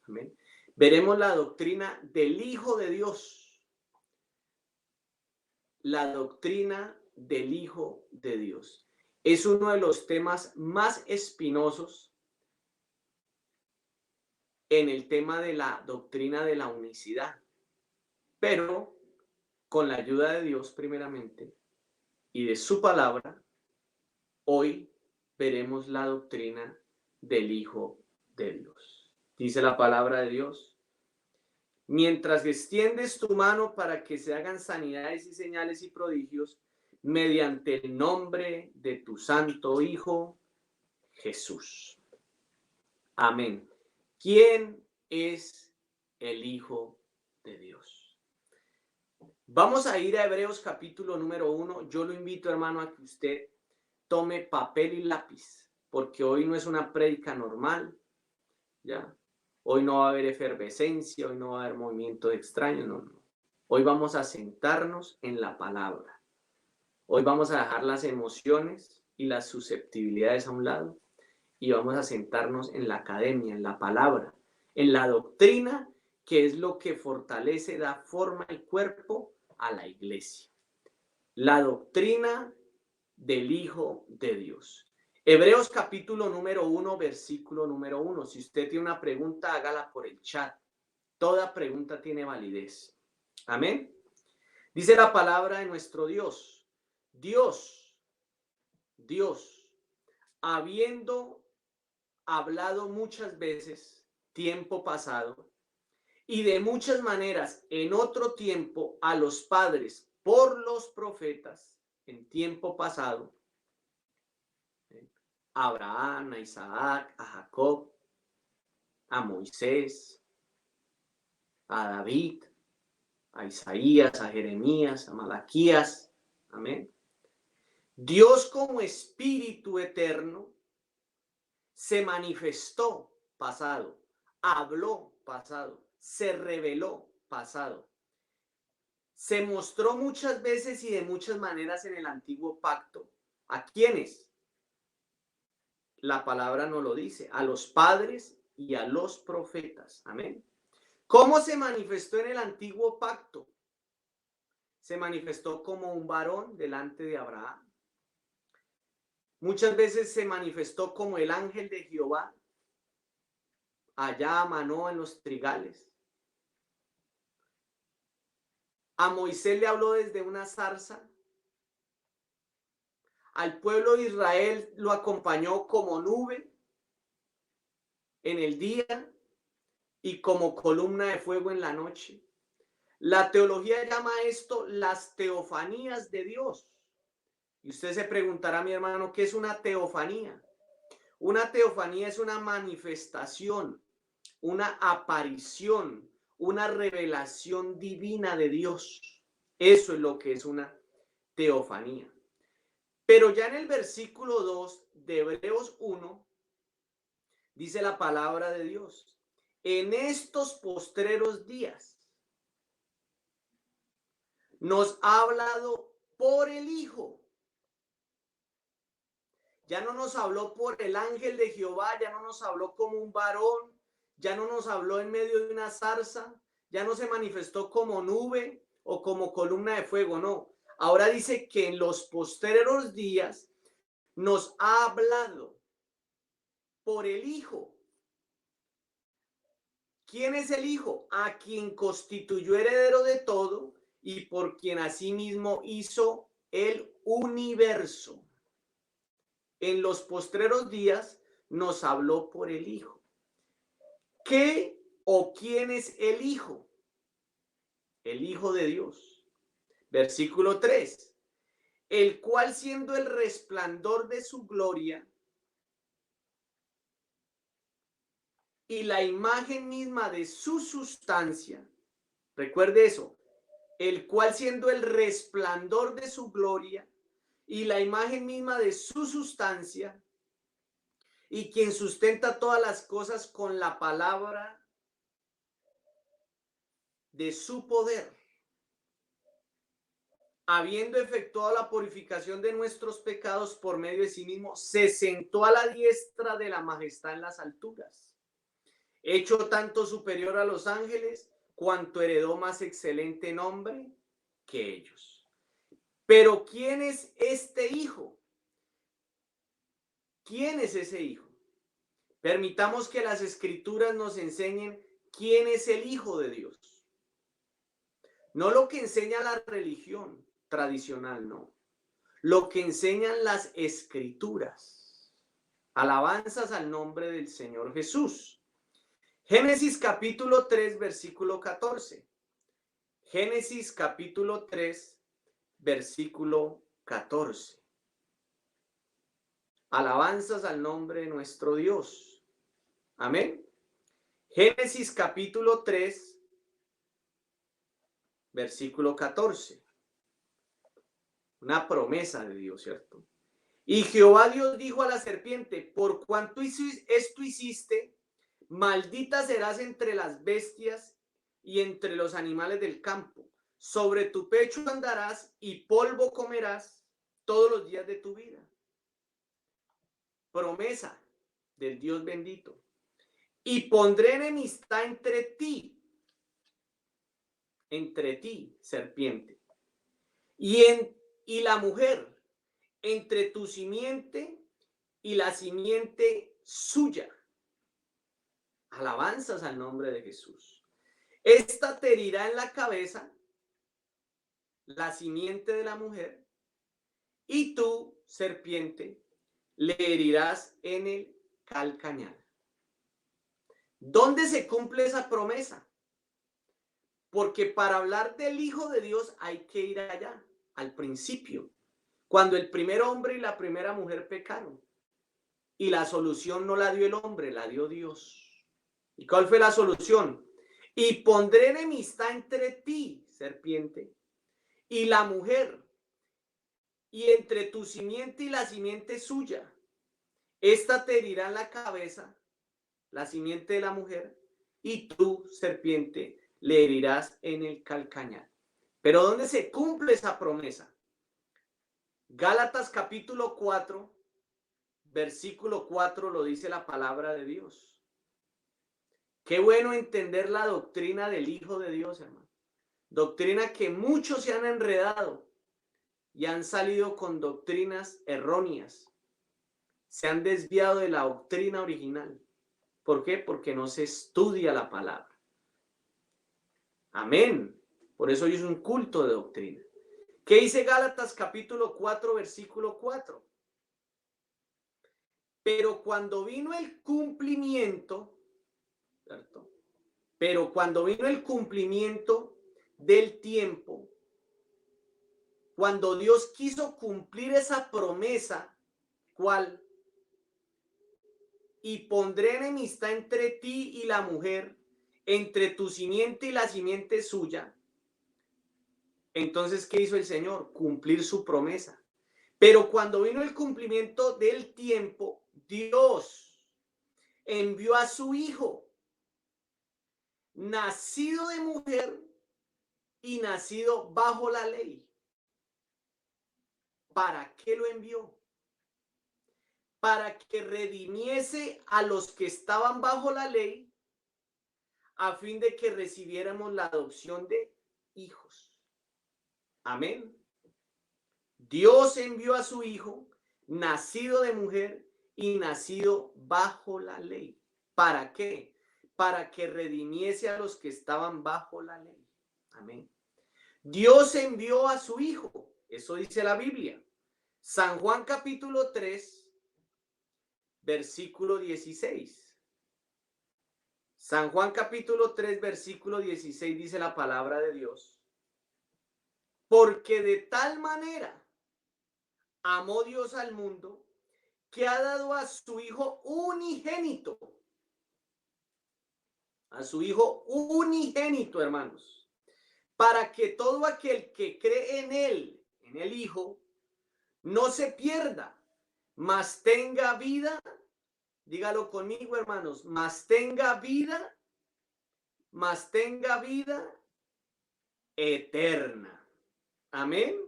Amén. Veremos la doctrina del Hijo de Dios. La doctrina del Hijo de Dios. Es uno de los temas más espinosos en el tema de la doctrina de la unicidad. Pero con la ayuda de Dios primeramente y de su palabra, hoy veremos la doctrina del Hijo de Dios. Dice la palabra de Dios: mientras extiendes tu mano para que se hagan sanidades y señales y prodigios mediante el nombre de tu santo Hijo Jesús. Amén. ¿Quién es el Hijo de Dios? Vamos a ir a Hebreos capítulo número 1. Yo lo invito, hermano, a que usted tome papel y lápiz, porque hoy no es una prédica normal, ¿ya? Hoy no va a haber efervescencia, hoy no va a haber movimiento extraño, no. Hoy vamos a sentarnos en la palabra. Hoy vamos a dejar las emociones y las susceptibilidades a un lado y vamos a sentarnos en la academia, en la palabra, en la doctrina, que es lo que fortalece, da forma y cuerpo a la iglesia. La doctrina del Hijo de Dios. Hebreos capítulo número 1, versículo número 1. Si usted tiene una pregunta, hágala por el chat. Toda pregunta tiene validez. Amén. Dice la palabra de nuestro Dios. Dios, habiendo hablado muchas veces, tiempo pasado, y de muchas maneras en otro tiempo a los padres por los profetas, en tiempo pasado, a Abraham, a Isaac, a Jacob, a Moisés, a David, a Isaías, a Jeremías, a Malaquías. Amén. Dios como Espíritu eterno se manifestó, pasado, habló, pasado, se reveló, pasado. Se mostró muchas veces y de muchas maneras en el antiguo pacto. ¿A quiénes? La palabra nos lo dice, a los padres y a los profetas. Amén. ¿Cómo se manifestó en el antiguo pacto? Se manifestó como un varón delante de Abraham. Muchas veces se manifestó como el ángel de Jehová, allá a Manoa en los trigales. A Moisés le habló desde una zarza. Al pueblo de Israel lo acompañó como nube en el día y como columna de fuego en la noche. La teología llama esto las teofanías de Dios. Y usted se preguntará, mi hermano, ¿qué es una teofanía? Una teofanía es una manifestación, una aparición, una revelación divina de Dios. Eso es lo que es una teofanía. Pero ya en el versículo 2 de Hebreos 1, dice la palabra de Dios: en estos postreros días nos ha hablado por el Hijo. Ya no nos habló por el ángel de Jehová, ya no nos habló como un varón, ya no nos habló en medio de una zarza, ya no se manifestó como nube o como columna de fuego, no. Ahora dice que en los postreros días nos ha hablado por el Hijo. ¿Quién es el Hijo? A quien constituyó heredero de todo y por quien asimismo hizo el universo. En los postreros días nos habló por el Hijo. ¿Qué o quién es el Hijo? El Hijo de Dios. Versículo 3. El cual, siendo el resplandor de su gloria y la imagen misma de su sustancia, recuerde eso, el cual, siendo el resplandor de su gloria y la imagen misma de su sustancia, y quien sustenta todas las cosas con la palabra de su poder, habiendo efectuado la purificación de nuestros pecados por medio de sí mismo, se sentó a la diestra de la majestad en las alturas. hecho tanto superior a los ángeles, cuanto heredó más excelente nombre que ellos. Pero ¿quién es este hijo? ¿Quién es ese hijo? Permitamos que las escrituras nos enseñen quién es el Hijo de Dios. No lo que enseña la religión tradicional, no. Lo que enseñan las escrituras. Alabanzas al nombre del Señor Jesús. Génesis capítulo 3, versículo 14. Génesis capítulo 3, versículo 14. Alabanzas al nombre de nuestro Dios. Amén. Génesis capítulo 3, versículo 14. Una promesa de Dios, ¿cierto? Y Jehová Dios dijo a la serpiente: por cuanto esto hiciste, maldita serás entre las bestias y entre los animales del campo. Sobre tu pecho andarás y polvo comerás todos los días de tu vida. Promesa del Dios bendito. Y pondré enemistad entre ti, serpiente, y la mujer, entre tu simiente y la simiente suya. Alabanzas al nombre de Jesús. Esta te herirá en la cabeza, la simiente de la mujer, y tú, serpiente, le herirás en el calcañar. ¿Dónde se cumple esa promesa? Porque para hablar del Hijo de Dios hay que ir allá, al principio, cuando el primer hombre y la primera mujer pecaron. Y la solución no la dio el hombre, la dio Dios. ¿Y cuál fue la solución? Y pondré enemistad entre ti, serpiente, y la mujer, y entre tu simiente y la simiente suya. Esta te herirá en la cabeza, la simiente de la mujer, y tú, serpiente, le herirás en el calcañar. Pero ¿dónde se cumple esa promesa? Gálatas capítulo 4, versículo 4 lo dice la palabra de Dios. Qué bueno entender la doctrina del Hijo de Dios, hermano. Doctrina que muchos se han enredado y han salido con doctrinas erróneas. Se han desviado de la doctrina original. ¿Por qué? Porque no se estudia la palabra. Amén. Por eso hoy es un culto de doctrina. ¿Qué dice Gálatas capítulo 4, versículo 4? Pero cuando vino el cumplimiento, ¿cierto? Pero cuando vino el cumplimiento del tiempo, cuando Dios quiso cumplir esa promesa, ¿cuál? Y pondré enemistad entre ti y la mujer, entre tu simiente y la simiente suya. Entonces, ¿qué hizo el Señor? Cumplir su promesa. Pero cuando vino el cumplimiento del tiempo, Dios envió a su Hijo, nacido de mujer y nacido bajo la ley. ¿Para qué lo envió? Para que redimiese a los que estaban bajo la ley, a fin de que recibiéramos la adopción de hijos. Amén. Dios envió a su Hijo, nacido de mujer y nacido bajo la ley. ¿Para qué? Para que redimiese a los que estaban bajo la ley. Amén. Dios envió a su Hijo. Eso dice la Biblia. San Juan capítulo 3, versículo 16. San Juan capítulo 3, versículo 16 dice la palabra de Dios. Porque de tal manera amó Dios al mundo que ha dado a su Hijo unigénito. A su Hijo unigénito, hermanos. Para que todo aquel que cree en Él, en el Hijo, no se pierda, mas tenga vida. Dígalo conmigo, hermanos. Mas tenga vida eterna. Amén.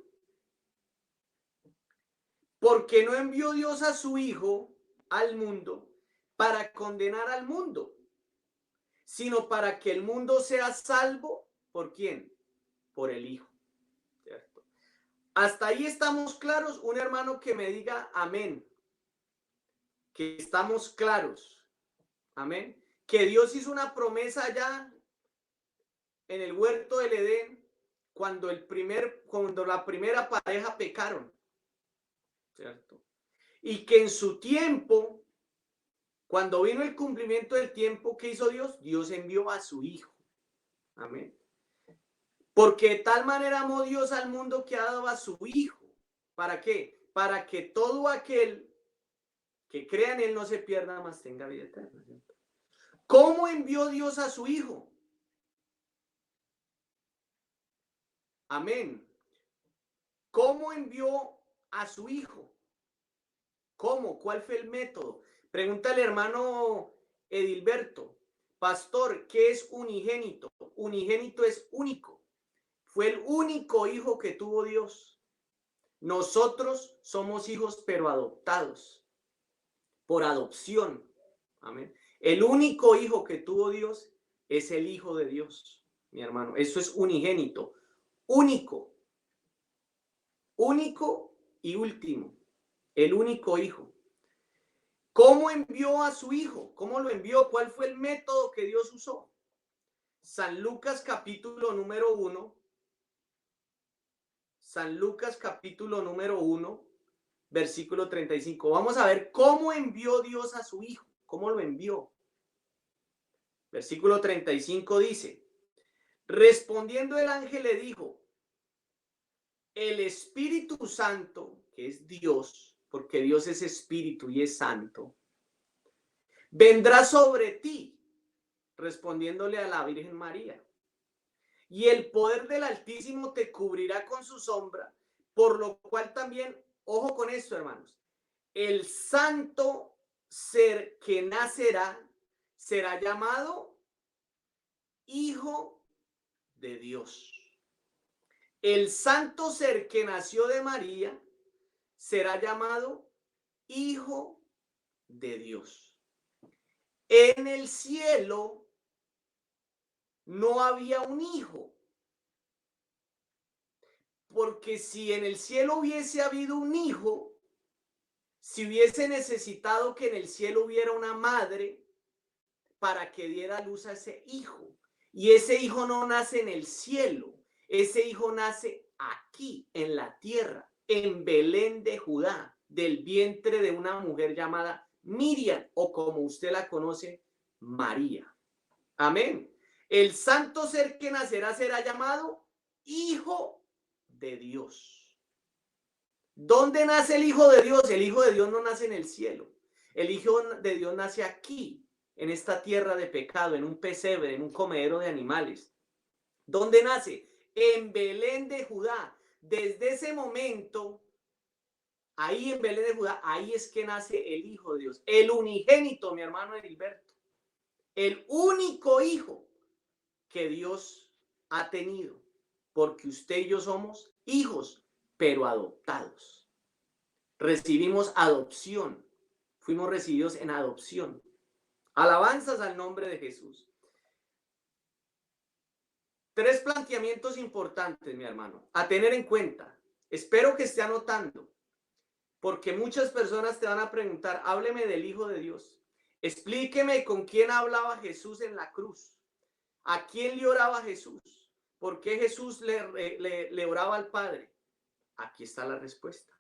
Porque no envió Dios a su Hijo al mundo para condenar al mundo, sino para que el mundo sea salvo. ¿Por quién? Por el Hijo. ¿Cierto? Hasta ahí estamos claros. Un hermano que me diga amén. Que estamos claros. Amén. Que Dios hizo una promesa allá en el huerto del Edén cuando la primera pareja pecaron. ¿Cierto? Y que en su tiempo, cuando vino el cumplimiento del tiempo, ¿qué hizo Dios? Dios envió a su Hijo. Amén. Porque de tal manera amó Dios al mundo que ha dado a su Hijo. ¿Para qué? Para que todo aquel que crea en Él no se pierda, mas tenga vida eterna. ¿Cierto? ¿Cómo envió Dios a su Hijo? Amén. ¿Cómo envió a su Hijo? ¿Cómo? ¿Cuál fue el método? Pregúntale, hermano Edilberto. Pastor, ¿qué es unigénito? Unigénito es único. Fue el único hijo que tuvo Dios. Nosotros somos hijos, pero adoptados. Por adopción. Amén. El único hijo que tuvo Dios es el Hijo de Dios, mi hermano. Eso es unigénito. Único. Único y último. El único hijo. ¿Cómo envió a su Hijo? ¿Cómo lo envió? ¿Cuál fue el método que Dios usó? San Lucas capítulo número 1. San Lucas capítulo número 1, versículo 35. Vamos a ver cómo envió Dios a su Hijo. ¿Cómo lo envió? Versículo 35 dice, respondiendo el ángel le dijo, el Espíritu Santo, que es Dios, porque Dios es Espíritu y es Santo, vendrá sobre ti, respondiéndole a la Virgen María. Y el poder del Altísimo te cubrirá con su sombra, por lo cual también, ojo con esto, hermanos, el santo ser que nacerá será llamado Hijo de Dios. El santo ser que nació de María será llamado Hijo de Dios. En el cielo no había un hijo, porque si en el cielo hubiese habido un hijo, si hubiese necesitado que en el cielo hubiera una madre para que diera luz a ese hijo, y ese hijo no nace en el cielo, ese hijo nace aquí en la tierra, en Belén de Judá, del vientre de una mujer llamada Miriam, o como usted la conoce, María. Amén. El santo ser que nacerá será llamado Hijo de Dios. ¿Dónde nace el Hijo de Dios? El Hijo de Dios no nace en el cielo. El Hijo de Dios nace aquí, en esta tierra de pecado, en un pesebre, en un comedero de animales. ¿Dónde nace? En Belén de Judá. Desde ese momento, ahí en Belén de Judá, ahí es que nace el Hijo de Dios. El unigénito, mi hermano Edilberto. El único hijo que Dios ha tenido. Porque usted y yo somos hijos, pero adoptados. Recibimos adopción. Fuimos recibidos en adopción. Alabanzas al nombre de Jesús. Tres planteamientos importantes, mi hermano, a tener en cuenta. Espero que esté anotando, porque muchas personas te van a preguntar, hábleme del Hijo de Dios. Explíqueme con quién hablaba Jesús en la cruz. ¿A quién le oraba Jesús? ¿Por qué Jesús le oraba al Padre? Aquí está la respuesta.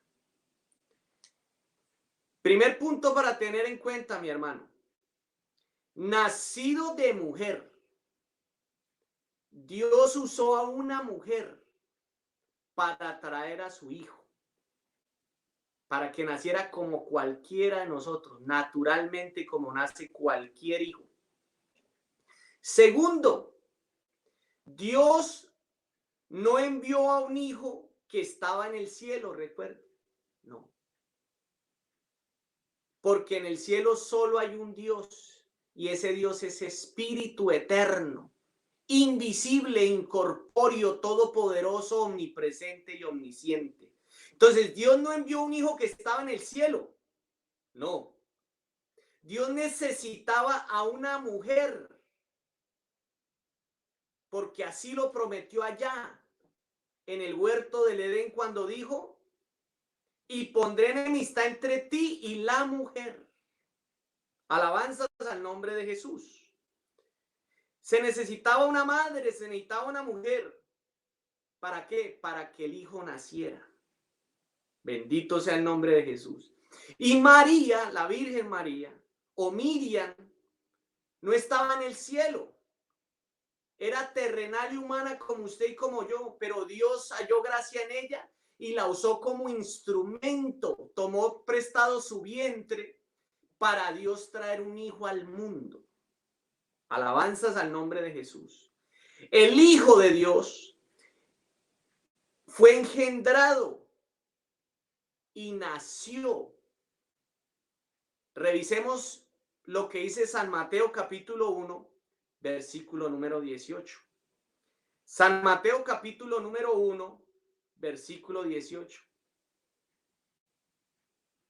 Primer punto para tener en cuenta, mi hermano. Nacido de mujer. Dios usó a una mujer para traer a su hijo, para que naciera como cualquiera de nosotros, naturalmente como nace cualquier hijo. Segundo, Dios no envió a un hijo que estaba en el cielo, recuerda, no. Porque en el cielo solo hay un Dios y ese Dios es espíritu eterno, invisible, incorpóreo, todopoderoso, omnipresente y omnisciente. Entonces, Dios no envió un hijo que estaba en el cielo. No. Dios necesitaba a una mujer porque así lo prometió allá en el huerto del Edén cuando dijo, y pondré enemistad entre ti y la mujer. Alabanzas al nombre de Jesús. Se necesitaba una madre, se necesitaba una mujer. ¿Para qué? Para que el hijo naciera. Bendito sea el nombre de Jesús. Y María, la Virgen María, o Miriam, no estaba en el cielo. Era terrenal y humana como usted y como yo, pero Dios halló gracia en ella y la usó como instrumento. Tomó prestado su vientre para Dios traer un hijo al mundo. Alabanzas al nombre de Jesús. El Hijo de Dios fue engendrado y nació. Revisemos lo que dice San Mateo capítulo 1, versículo número 18. San Mateo capítulo número 1, versículo 18.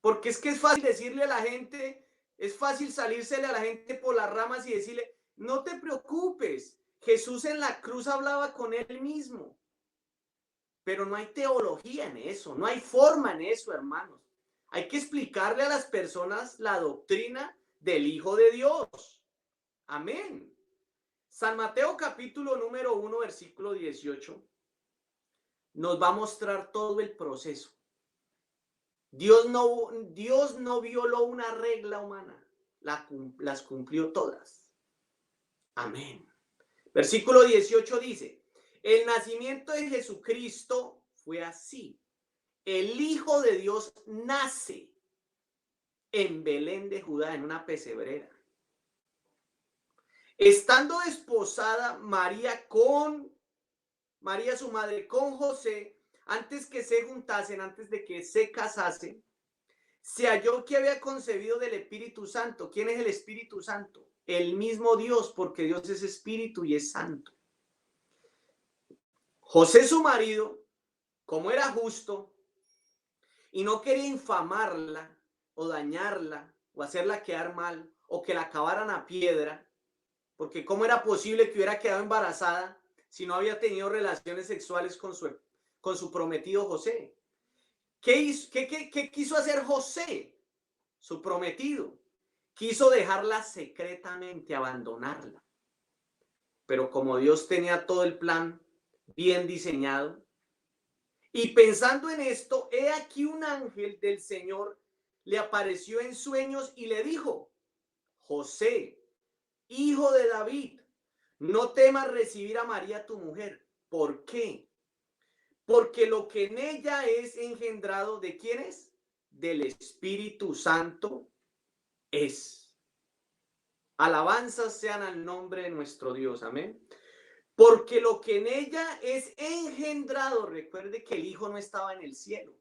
Porque es que es fácil decirle a la gente, es fácil salírsele a la gente por las ramas y decirle, no te preocupes, Jesús en la cruz hablaba con él mismo. Pero no hay teología en eso, no hay forma en eso, hermanos. Hay que explicarle a las personas la doctrina del Hijo de Dios. Amén. San Mateo capítulo número 1, versículo 18, nos va a mostrar todo el proceso. Dios no violó una regla humana, las cumplió todas. Amén. Versículo 18 dice, el nacimiento de Jesucristo fue así. El Hijo de Dios nace en Belén de Judá, en una pesebrera. Estando desposada María su madre, con José, antes que se juntasen, antes de que se casasen, se halló que había concebido del Espíritu Santo. ¿Quién es el Espíritu Santo? El mismo Dios, porque Dios es Espíritu y es Santo. José, su marido, como era justo y no quería infamarla o dañarla o hacerla quedar mal o que la acabaran a piedra, porque cómo era posible que hubiera quedado embarazada si no había tenido relaciones sexuales con su prometido José. ¿Qué quiso hacer José, su prometido? Quiso dejarla secretamente, abandonarla. Pero como Dios tenía todo el plan bien diseñado, y pensando en esto, he aquí un ángel del Señor le apareció en sueños y le dijo, José, hijo de David, no temas recibir a María tu mujer. ¿Por qué? Porque lo que en ella es engendrado, ¿de quién es? Del Espíritu Santo es. Alabanzas sean al nombre de nuestro Dios. Amén. Porque lo que en ella es engendrado, recuerde que el Hijo no estaba en el cielo.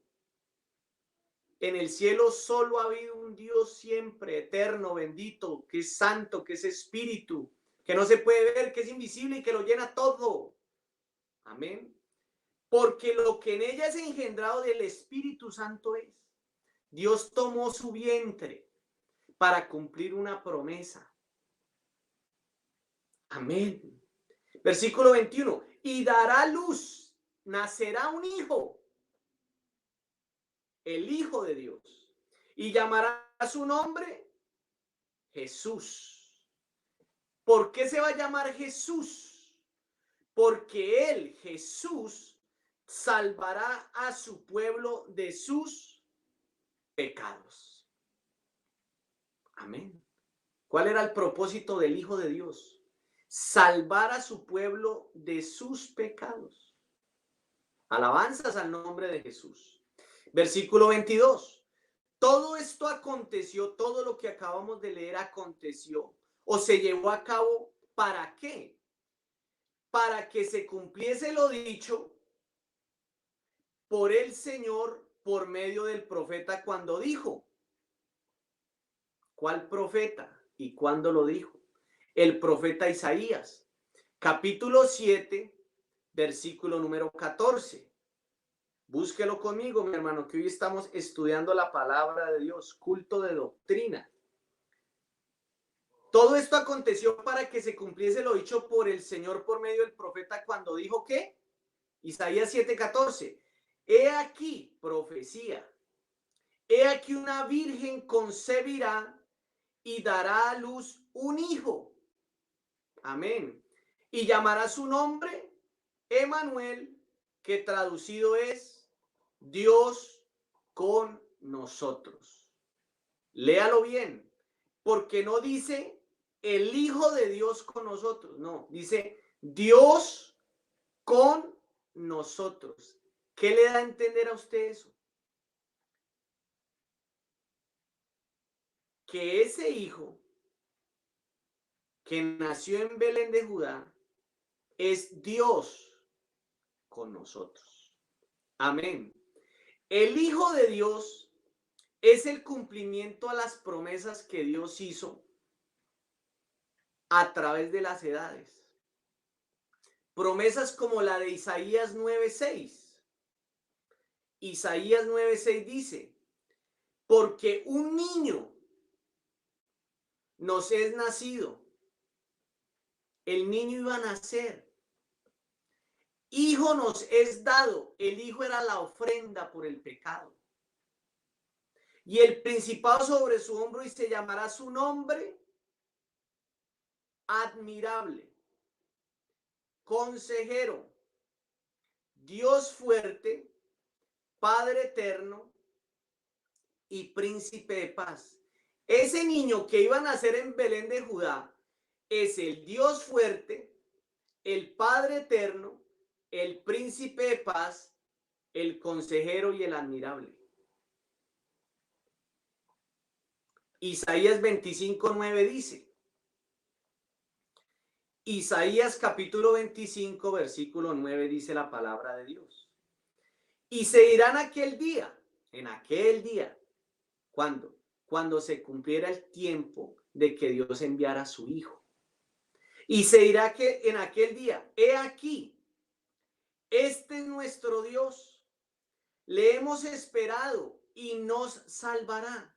En el cielo solo ha habido un Dios siempre, eterno, bendito, que es santo, que es espíritu, que no se puede ver, que es invisible y que lo llena todo. Amén. Porque lo que en ella es engendrado del Espíritu Santo es. Dios tomó su vientre para cumplir una promesa. Amén. Versículo 21. Y dará luz, nacerá un hijo, el Hijo de Dios, y llamará a su nombre Jesús. ¿Por qué se va a llamar Jesús? Porque él, Jesús, salvará a su pueblo de sus pecados. Amén. ¿Cuál era el propósito del Hijo de Dios? Salvar a su pueblo de sus pecados. Alabanzas al nombre de Jesús. Versículo 22. Todo esto aconteció, todo lo que acabamos de leer aconteció o se llevó a cabo. ¿Para qué? Para que se cumpliese lo dicho por el Señor por medio del profeta cuando dijo. ¿Cuál profeta? ¿Y cuándo lo dijo? El profeta Isaías, capítulo 7, versículo número 14. Búsquelo conmigo, mi hermano, que hoy estamos estudiando la palabra de Dios, culto de doctrina. Todo esto aconteció para que se cumpliese lo dicho por el Señor por medio del profeta cuando dijo que, Isaías 7:14, he aquí, profecía, he aquí una virgen concebirá y dará a luz un hijo. Amén. Y llamará su nombre Emanuel, que traducido es Dios con nosotros. Léalo bien, porque no dice el Hijo de Dios con nosotros, no, dice Dios con nosotros. ¿Qué le da a entender a usted eso? Que ese hijo que nació en Belén de Judá es Dios con nosotros. Amén. El Hijo de Dios es el cumplimiento a las promesas que Dios hizo a través de las edades. Promesas como la de Isaías 9:6. Isaías 9:6 dice, porque un niño nos es nacido, el niño iba a nacer, hijo nos es dado, el hijo era la ofrenda por el pecado, y el principado sobre su hombro, y se llamará su nombre admirable, consejero, Dios fuerte, Padre eterno y príncipe de paz. Ese niño que iba a nacer en Belén de Judá es el Dios fuerte, el Padre eterno, el príncipe de paz, el consejero y el admirable. Isaías 25:9 dice, Isaías capítulo 25, versículo 9 dice la palabra de Dios. Y se dirá en aquel día, ¿cuándo? Cuando se cumpliera el tiempo de que Dios enviara a su Hijo. Y se dirá que en aquel día, he aquí, este es nuestro Dios, le hemos esperado y nos salvará.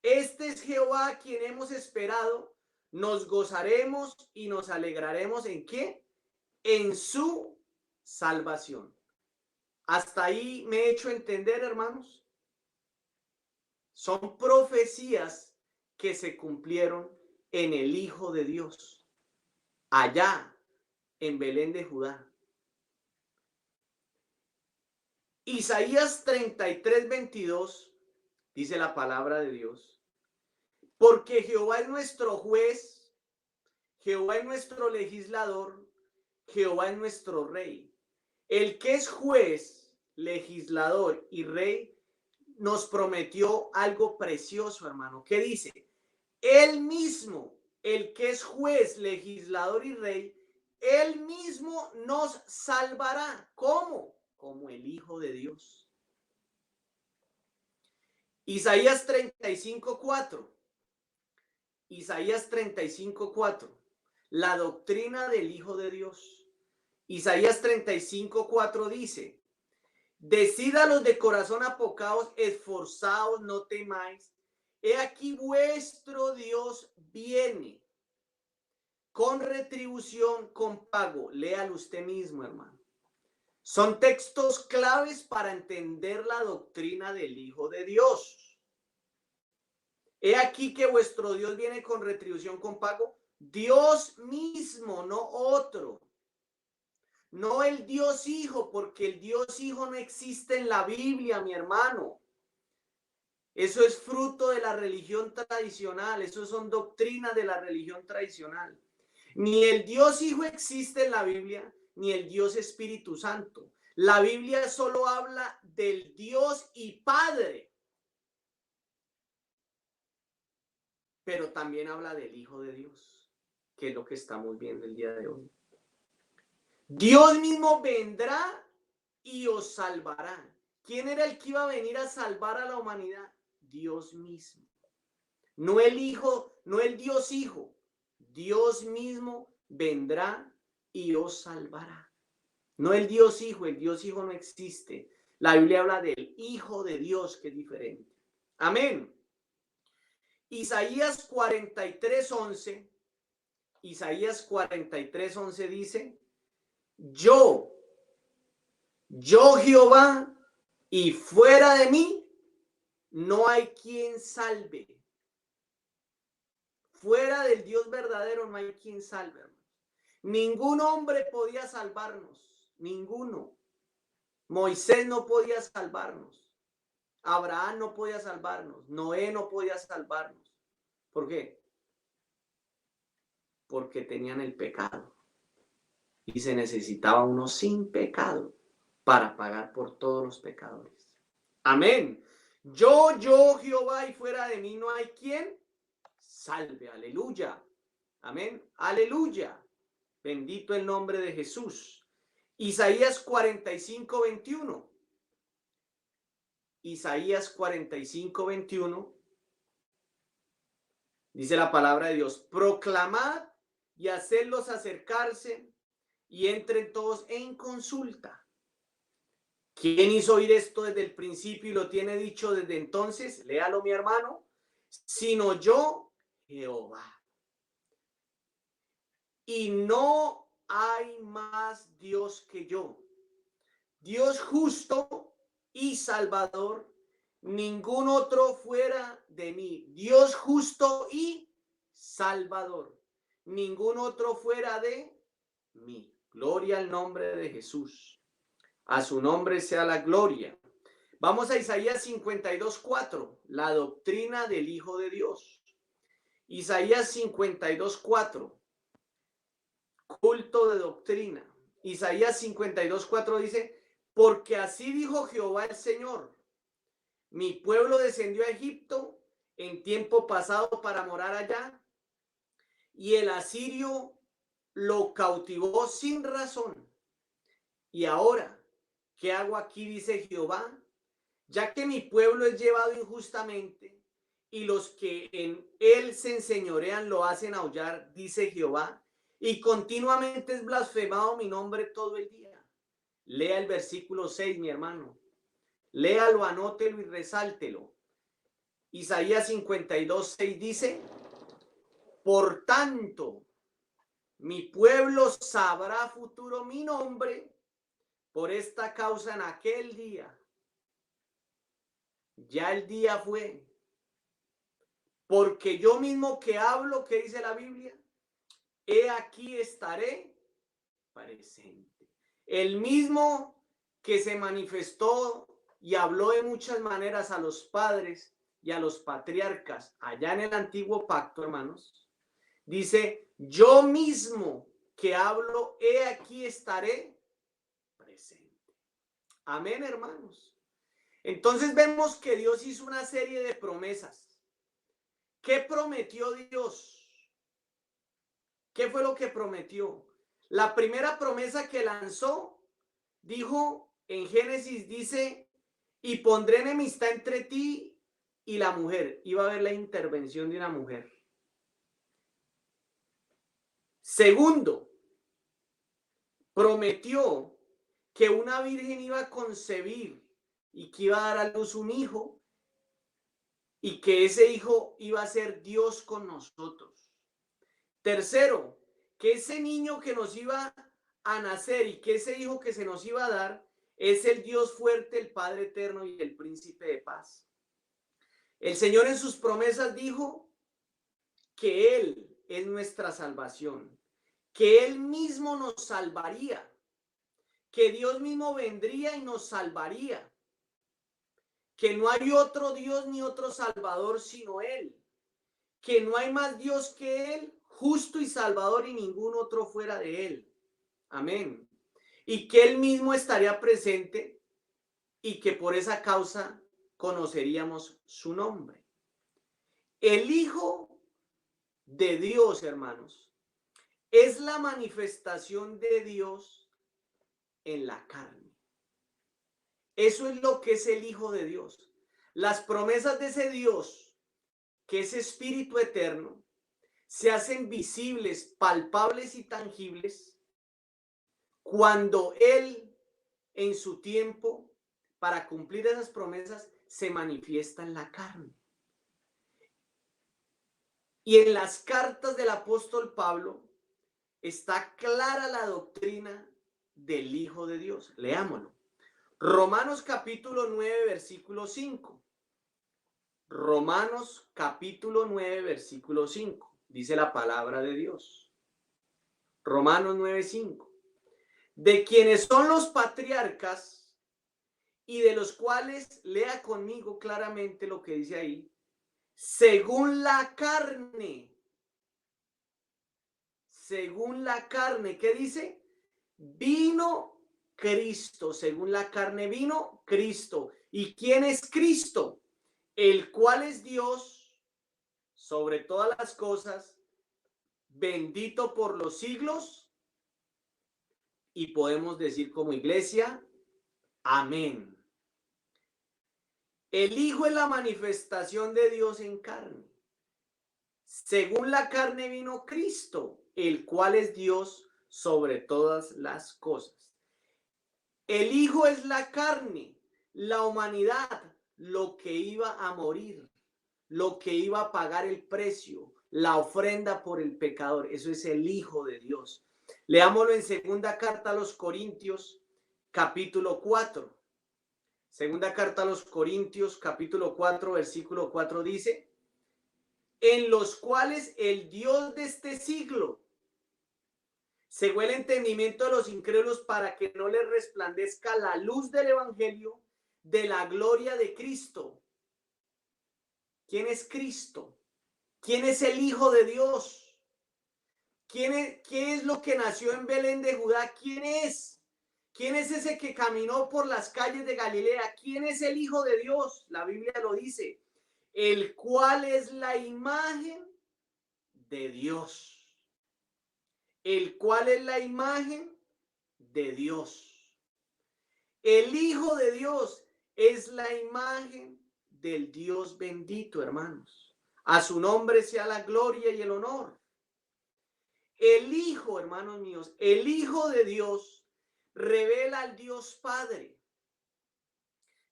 Este es Jehová a quien hemos esperado, nos gozaremos y nos alegraremos ¿en qué? En su salvación. Hasta ahí me he hecho entender, hermanos. Son profecías que se cumplieron en el Hijo de Dios, allá en Belén de Judá. Isaías 33:22 dice la palabra de Dios, porque Jehová es nuestro juez, Jehová es nuestro legislador, Jehová es nuestro rey. El que es juez, legislador y rey nos prometió algo precioso, hermano. ¿Qué dice? Él mismo, el que es juez, legislador y rey, él mismo nos salvará. ¿Cómo? Como el Hijo de Dios. Isaías 35:4. Isaías 35:4. La doctrina del Hijo de Dios. Isaías 35:4 dice, decid a los de corazón apocaos, esforzaos, no temáis. He aquí vuestro Dios viene con retribución, con pago. Léalo usted mismo, hermano. Son textos claves para entender la doctrina del Hijo de Dios. He aquí que vuestro Dios viene con retribución, con pago. Dios mismo, no otro. No el Dios Hijo, porque el Dios Hijo no existe en la Biblia, mi hermano. Eso es fruto de la religión tradicional. Eso son doctrinas de la religión tradicional. Ni el Dios Hijo existe en la Biblia, ni el Dios Espíritu Santo. La Biblia solo habla del Dios y Padre, pero también habla del Hijo de Dios, que es lo que estamos viendo el día de hoy. Dios mismo vendrá y os salvará. ¿Quién era el que iba a venir a salvar a la humanidad? Dios mismo. No el Hijo, no el Dios Hijo. Dios mismo vendrá y os salvará. No el Dios Hijo no existe. La Biblia habla del Hijo de Dios, que es diferente. Amén. Isaías 43:11. Isaías 43:11 dice: Yo Jehová, y fuera de mí no hay quien salve. Fuera del Dios verdadero no hay quien salve, hermano. Ningún hombre podía salvarnos, ninguno. Moisés no podía salvarnos, Abraham no podía salvarnos, Noé no podía salvarnos. ¿Por qué? Porque tenían el pecado y se necesitaba uno sin pecado para pagar por todos los pecadores. Amén. Yo Jehová, y fuera de mí no hay quien salve. Aleluya. Amén. Aleluya. Bendito el nombre de Jesús. Isaías 45:21. Isaías 45:21. Dice la palabra de Dios: proclamad y hacedlos acercarse y entren todos en consulta. ¿Quién hizo oír esto desde el principio y lo tiene dicho desde entonces? Léalo, mi hermano. Sino yo, Jehová. Y no hay más Dios que yo. Dios justo y salvador, ningún otro fuera de mí. Dios justo y salvador, ningún otro fuera de mí. Gloria al nombre de Jesús. A su nombre sea la gloria. Vamos a Isaías 52:4, la doctrina del Hijo de Dios. Isaías 52:4, culto de doctrina. Isaías 52:4 dice: porque así dijo Jehová el Señor, mi pueblo descendió a Egipto en tiempo pasado para morar allá, y el asirio lo cautivó sin razón. Y ahora, ¿qué hago aquí? Dice Jehová, ya que mi pueblo es llevado injustamente, y los que en él se enseñorean lo hacen aullar, dice Jehová, y continuamente es blasfemado mi nombre todo el día. Lea el versículo 6, mi hermano. Léalo, anótelo y resáltelo. Isaías 52:6 dice: por tanto, mi pueblo sabrá futuro mi nombre, por esta causa en aquel día. Ya el día fue. Porque yo mismo que hablo, ¿qué dice la Biblia? He aquí estaré presente. El mismo que se manifestó y habló de muchas maneras a los padres y a los patriarcas allá en el antiguo pacto, hermanos, dice: yo mismo que hablo, he aquí estaré presente. Amén, hermanos. Entonces vemos que Dios hizo una serie de promesas. ¿Qué prometió Dios? ¿Qué fue lo que prometió? La primera promesa que lanzó, dijo en Génesis, dice: y pondré enemistad entre ti y la mujer. Iba a haber la intervención de una mujer. Segundo, prometió que una virgen iba a concebir y que iba a dar a luz un hijo, y que ese hijo iba a ser Dios con nosotros. Tercero, que ese niño que nos iba a nacer y que ese hijo que se nos iba a dar es el Dios fuerte, el Padre eterno y el príncipe de paz. El Señor en sus promesas dijo que Él es nuestra salvación, que Él mismo nos salvaría, que Dios mismo vendría y nos salvaría, que no hay otro Dios ni otro Salvador sino Él, que no hay más Dios que Él, justo y salvador, y ningún otro fuera de Él. Amén. Y que Él mismo estaría presente y que por esa causa conoceríamos su nombre. El Hijo de Dios, hermanos, es la manifestación de Dios en la carne. Eso es lo que es el Hijo de Dios. Las promesas de ese Dios, que es espíritu eterno, se hacen visibles, palpables y tangibles cuando Él, en su tiempo, para cumplir esas promesas, se manifiesta en la carne. Y en las cartas del apóstol Pablo está clara la doctrina del Hijo de Dios. Leámoslo. Romanos capítulo 9, versículo 5. Romanos capítulo 9, versículo 5. Dice la palabra de Dios. Romanos 9, 5. De quienes son los patriarcas y de los cuales, lea conmigo claramente lo que dice ahí, según la carne, ¿qué dice? Vino Cristo, según la carne vino Cristo. ¿Y quién es Cristo? El cual es Dios sobre todas las cosas, bendito por los siglos, y podemos decir como iglesia, amén. El Hijo es la manifestación de Dios en carne. Según la carne vino Cristo, el cual es Dios sobre todas las cosas. El Hijo es la carne, la humanidad, lo que iba a morir, lo que iba a pagar el precio, la ofrenda por el pecador. Eso es el Hijo de Dios. Leámoslo en segunda carta a los Corintios, capítulo 4. Segunda carta a los Corintios, capítulo 4, versículo 4 dice, en los cuales el Dios de este siglo cegó el entendimiento de los incrédulos para que no les resplandezca la luz del evangelio de la gloria de Cristo. ¿Quién es Cristo? ¿Quién es el Hijo de Dios? ¿Qué es lo que nació en Belén de Judá? ¿Quién es? ¿Quién es ese que caminó por las calles de Galilea? ¿Quién es el Hijo de Dios? La Biblia lo dice, el cual es la imagen de Dios. El cual es la imagen de Dios. El Hijo de Dios es la imagen del Dios bendito, hermanos. A su nombre sea la gloria y el honor. El Hijo, hermanos míos, el Hijo de Dios revela al Dios Padre.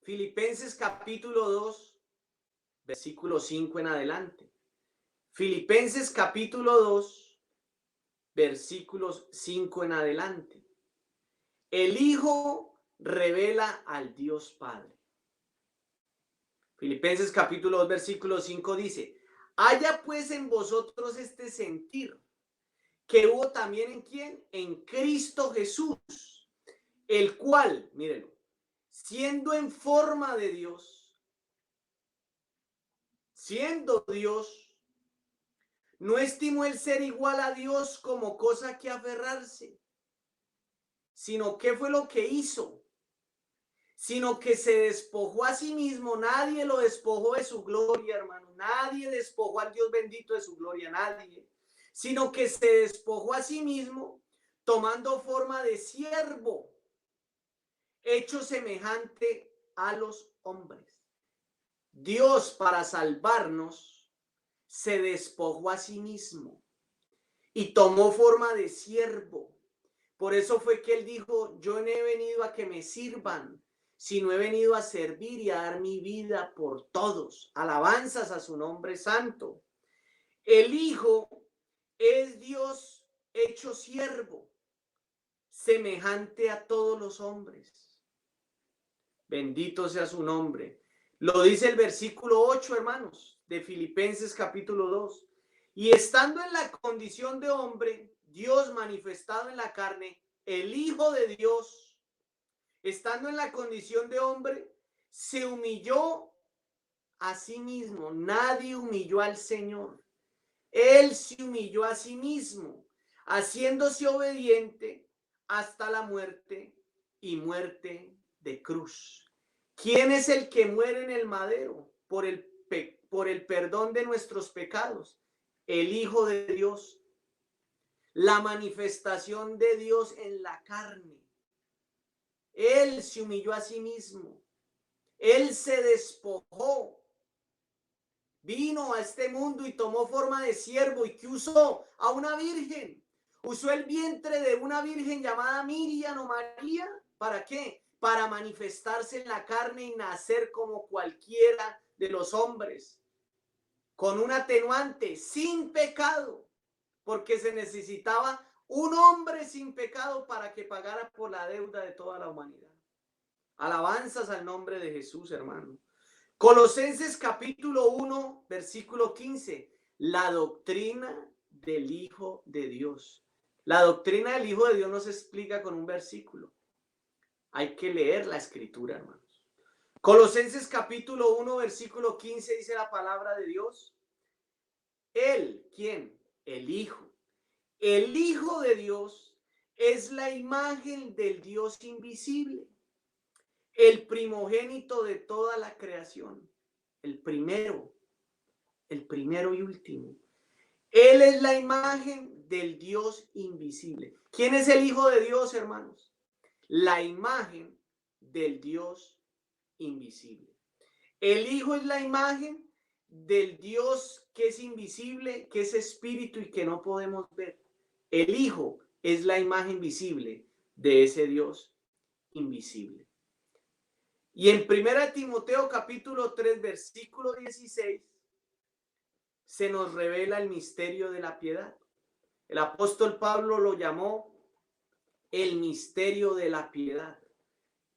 Filipenses capítulo 2, versículo 5 en adelante. Filipenses capítulo 2, versículos 5 en adelante. El Hijo revela al Dios Padre. Filipenses capítulo 2, versículo 5 dice, haya pues en vosotros este sentir que hubo también en ¿quién? En Cristo Jesús, el cual, mírenlo, siendo en forma de Dios, siendo Dios, no estimó el ser igual a Dios como cosa que aferrarse, sino que fue lo que hizo, sino que se despojó a sí mismo. Nadie lo despojó de su gloria, hermano. Nadie despojó al Dios bendito de su gloria, nadie. Sino que se despojó a sí mismo, tomando forma de siervo, hecho semejante a los hombres. Dios, para salvarnos, se despojó a sí mismo y tomó forma de siervo. Por eso fue que él dijo, yo no he venido a que me sirvan, sino he venido a servir y a dar mi vida por todos. Alabanzas a su nombre santo. El Hijo es Dios hecho siervo, semejante a todos los hombres. Bendito sea su nombre. Lo dice el versículo 8, hermanos, de Filipenses capítulo 2. Y estando en la condición de hombre, Dios manifestado en la carne, el Hijo de Dios, estando en la condición de hombre, se humilló a sí mismo. Nadie humilló al Señor. Él se humilló a sí mismo, haciéndose obediente hasta la muerte y muerte de cruz. ¿Quién es el que muere en el madero por el perdón de nuestros pecados? El Hijo de Dios, la manifestación de Dios en la carne. Él se humilló a sí mismo. Él se despojó. Vino a este mundo y tomó forma de siervo. ¿Y que usó? A una virgen. Usó el vientre de una virgen llamada Miriam o María. ¿Para qué? Para manifestarse en la carne y nacer como cualquiera de los hombres. con un atenuante, sin pecado, porque se necesitaba un hombre sin pecado para que pagara por la deuda de toda la humanidad. Alabanzas al nombre de Jesús, hermano. Colosenses capítulo 1, versículo 15. La doctrina del Hijo de Dios. La doctrina del Hijo de Dios no se explica con un versículo. Hay que leer la escritura, hermanos. Colosenses capítulo 1, versículo 15 dice la palabra de Dios. Él, ¿quién? El Hijo. El Hijo de Dios es la imagen del Dios invisible, el primogénito de toda la creación, el primero y último. Él es la imagen del Dios invisible. ¿Quién es el Hijo de Dios, hermanos? La imagen del Dios invisible. El Hijo es la imagen del Dios que es invisible, que es espíritu y que no podemos ver. El Hijo es la imagen visible de ese Dios invisible. Y en 1 Timoteo capítulo 3, versículo 16, se nos revela el misterio de la piedad. El apóstol Pablo lo llamó el misterio de la piedad.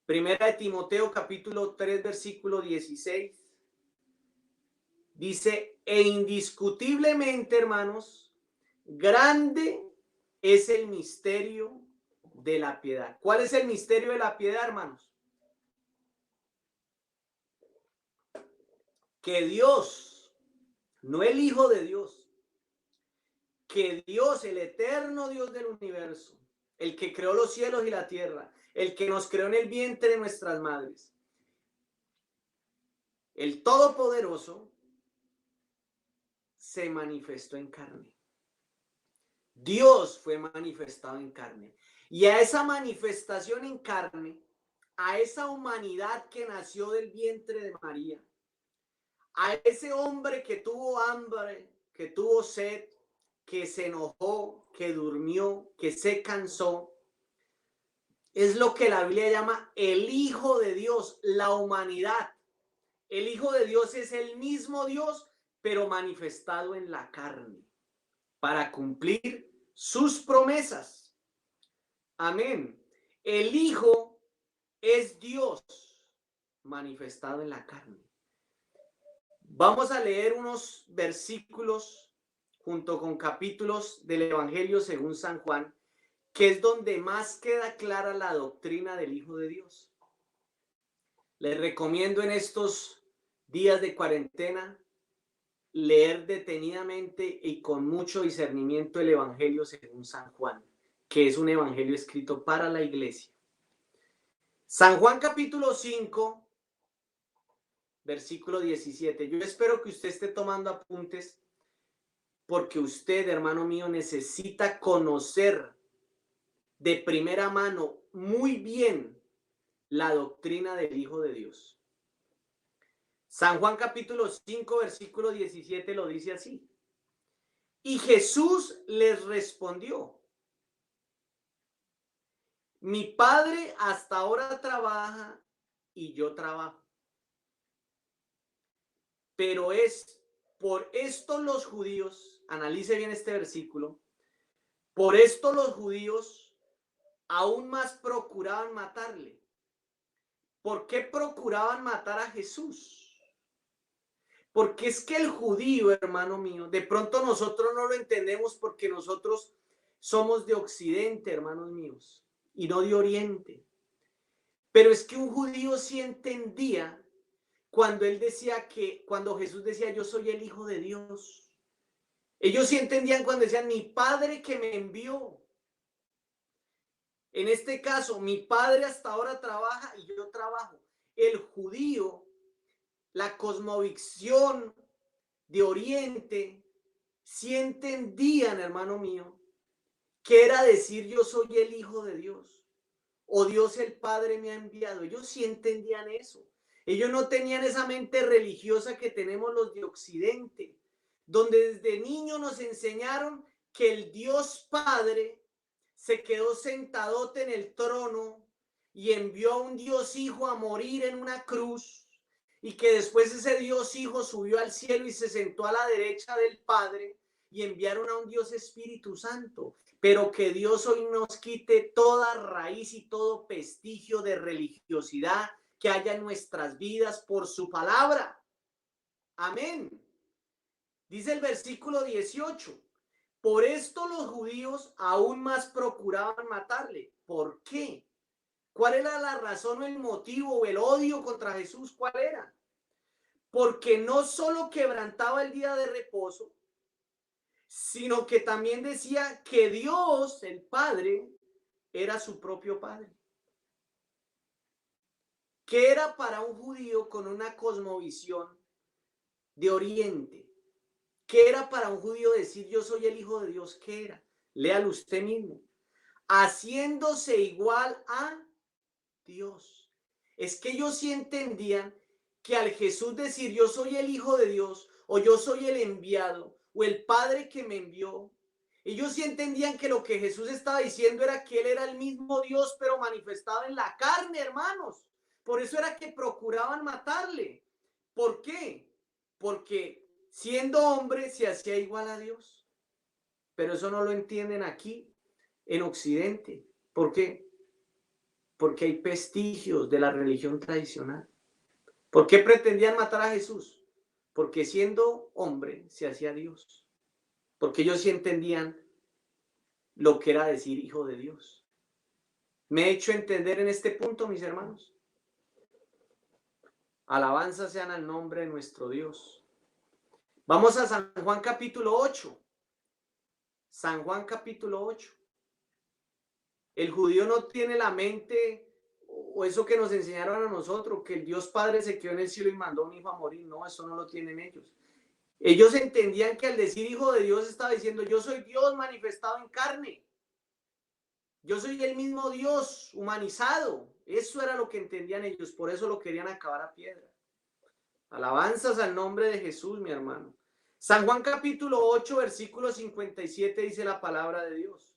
1 Timoteo capítulo 3, versículo 16, dice, e indiscutiblemente, hermanos, grande es el misterio de la piedad. ¿Cuál es el misterio de la piedad, hermanos? Que Dios, no el Hijo de Dios, que Dios, el eterno Dios del universo, el que creó los cielos y la tierra, el que nos creó en el vientre de nuestras madres, el Todopoderoso, se manifestó en carne. Dios fue manifestado en carne. Y a esa manifestación en carne, a esa humanidad que nació del vientre de María, a ese hombre que tuvo hambre, que tuvo sed, que se enojó, que durmió, que se cansó, es lo que la Biblia llama el Hijo de Dios, la humanidad. El Hijo de Dios es el mismo Dios, pero manifestado en la carne, para cumplir sus promesas. Amén. El Hijo es Dios manifestado en la carne. Vamos a leer unos versículos junto con capítulos del Evangelio según San Juan, que es donde más queda clara la doctrina del Hijo de Dios. Les recomiendo en estos días de cuarentena leer detenidamente y con mucho discernimiento el Evangelio según San Juan, que es un evangelio escrito para la iglesia. San Juan capítulo 5, versículo 17. Yo espero que usted esté tomando apuntes porque usted, hermano mío, necesita conocer de primera mano muy bien la doctrina del Hijo de Dios. San Juan capítulo 5, versículo 17 lo dice así. Y Jesús les respondió, mi Padre hasta ahora trabaja y yo trabajo. Pero es por esto los judíos, analice bien este versículo, por esto los judíos aún más procuraban matarle. ¿Por qué procuraban matar a Jesús? Porque es que el judío, hermano mío, de pronto nosotros no lo entendemos porque nosotros somos de Occidente, hermanos míos, y no de Oriente. Pero es que un judío sí entendía cuando él decía cuando Jesús decía, yo soy el Hijo de Dios. Ellos sí entendían cuando decían, mi Padre que me envió. En este caso, mi Padre hasta ahora trabaja y yo trabajo. El judío, la cosmovisión de Oriente, sí entendían, hermano mío, que era decir yo soy el Hijo de Dios o Dios el Padre me ha enviado. Ellos sí entendían eso. Ellos no tenían esa mente religiosa que tenemos los de Occidente, donde desde niños nos enseñaron que el Dios Padre se quedó sentadote en el trono y envió a un Dios Hijo a morir en una cruz y que después ese Dios Hijo subió al cielo y se sentó a la derecha del Padre y enviaron a un Dios Espíritu Santo, pero que Dios hoy nos quite toda raíz y todo vestigio de religiosidad que haya en nuestras vidas por su palabra. Amén. Dice el versículo 18. Por esto los judíos aún más procuraban matarle. ¿Por qué? ¿Cuál era la razón o el motivo o el odio contra Jesús? ¿Cuál era? Porque no solo quebrantaba el día de reposo, sino que también decía que Dios, el Padre, era su propio Padre. ¿Qué era para un judío con una cosmovisión de Oriente? ¿Qué era para un judío decir yo soy el Hijo de Dios? ¿Qué era? Léalo usted mismo. Haciéndose igual a Dios. Es que ellos sí entendían que al Jesús decir yo soy el Hijo de Dios o yo soy el enviado o el Padre que me envió, ellos sí entendían que lo que Jesús estaba diciendo era que Él era el mismo Dios pero manifestado en la carne, hermanos. Por eso era que procuraban matarle. ¿Por qué? Porque siendo hombre se hacía igual a Dios. Pero eso no lo entienden aquí en Occidente. ¿Por qué? Porque hay vestigios de la religión tradicional. ¿Por qué pretendían matar a Jesús? Porque siendo hombre se hacía Dios. Porque ellos sí entendían lo que era decir hijo de Dios. ¿Me he hecho entender en este punto, mis hermanos? Alabanzas sean al nombre de nuestro Dios. Vamos a San Juan capítulo 8. San Juan capítulo 8. El judío no tiene la mente o eso que nos enseñaron a nosotros, que el Dios Padre se quedó en el cielo y mandó a un hijo a morir. No, eso no lo tienen ellos. Ellos entendían que al decir hijo de Dios estaba diciendo yo soy Dios manifestado en carne. Yo soy el mismo Dios humanizado. Eso era lo que entendían ellos. Por eso lo querían acabar a piedra. Alabanzas al nombre de Jesús, mi hermano. San Juan capítulo 8, versículo 57 dice la palabra de Dios.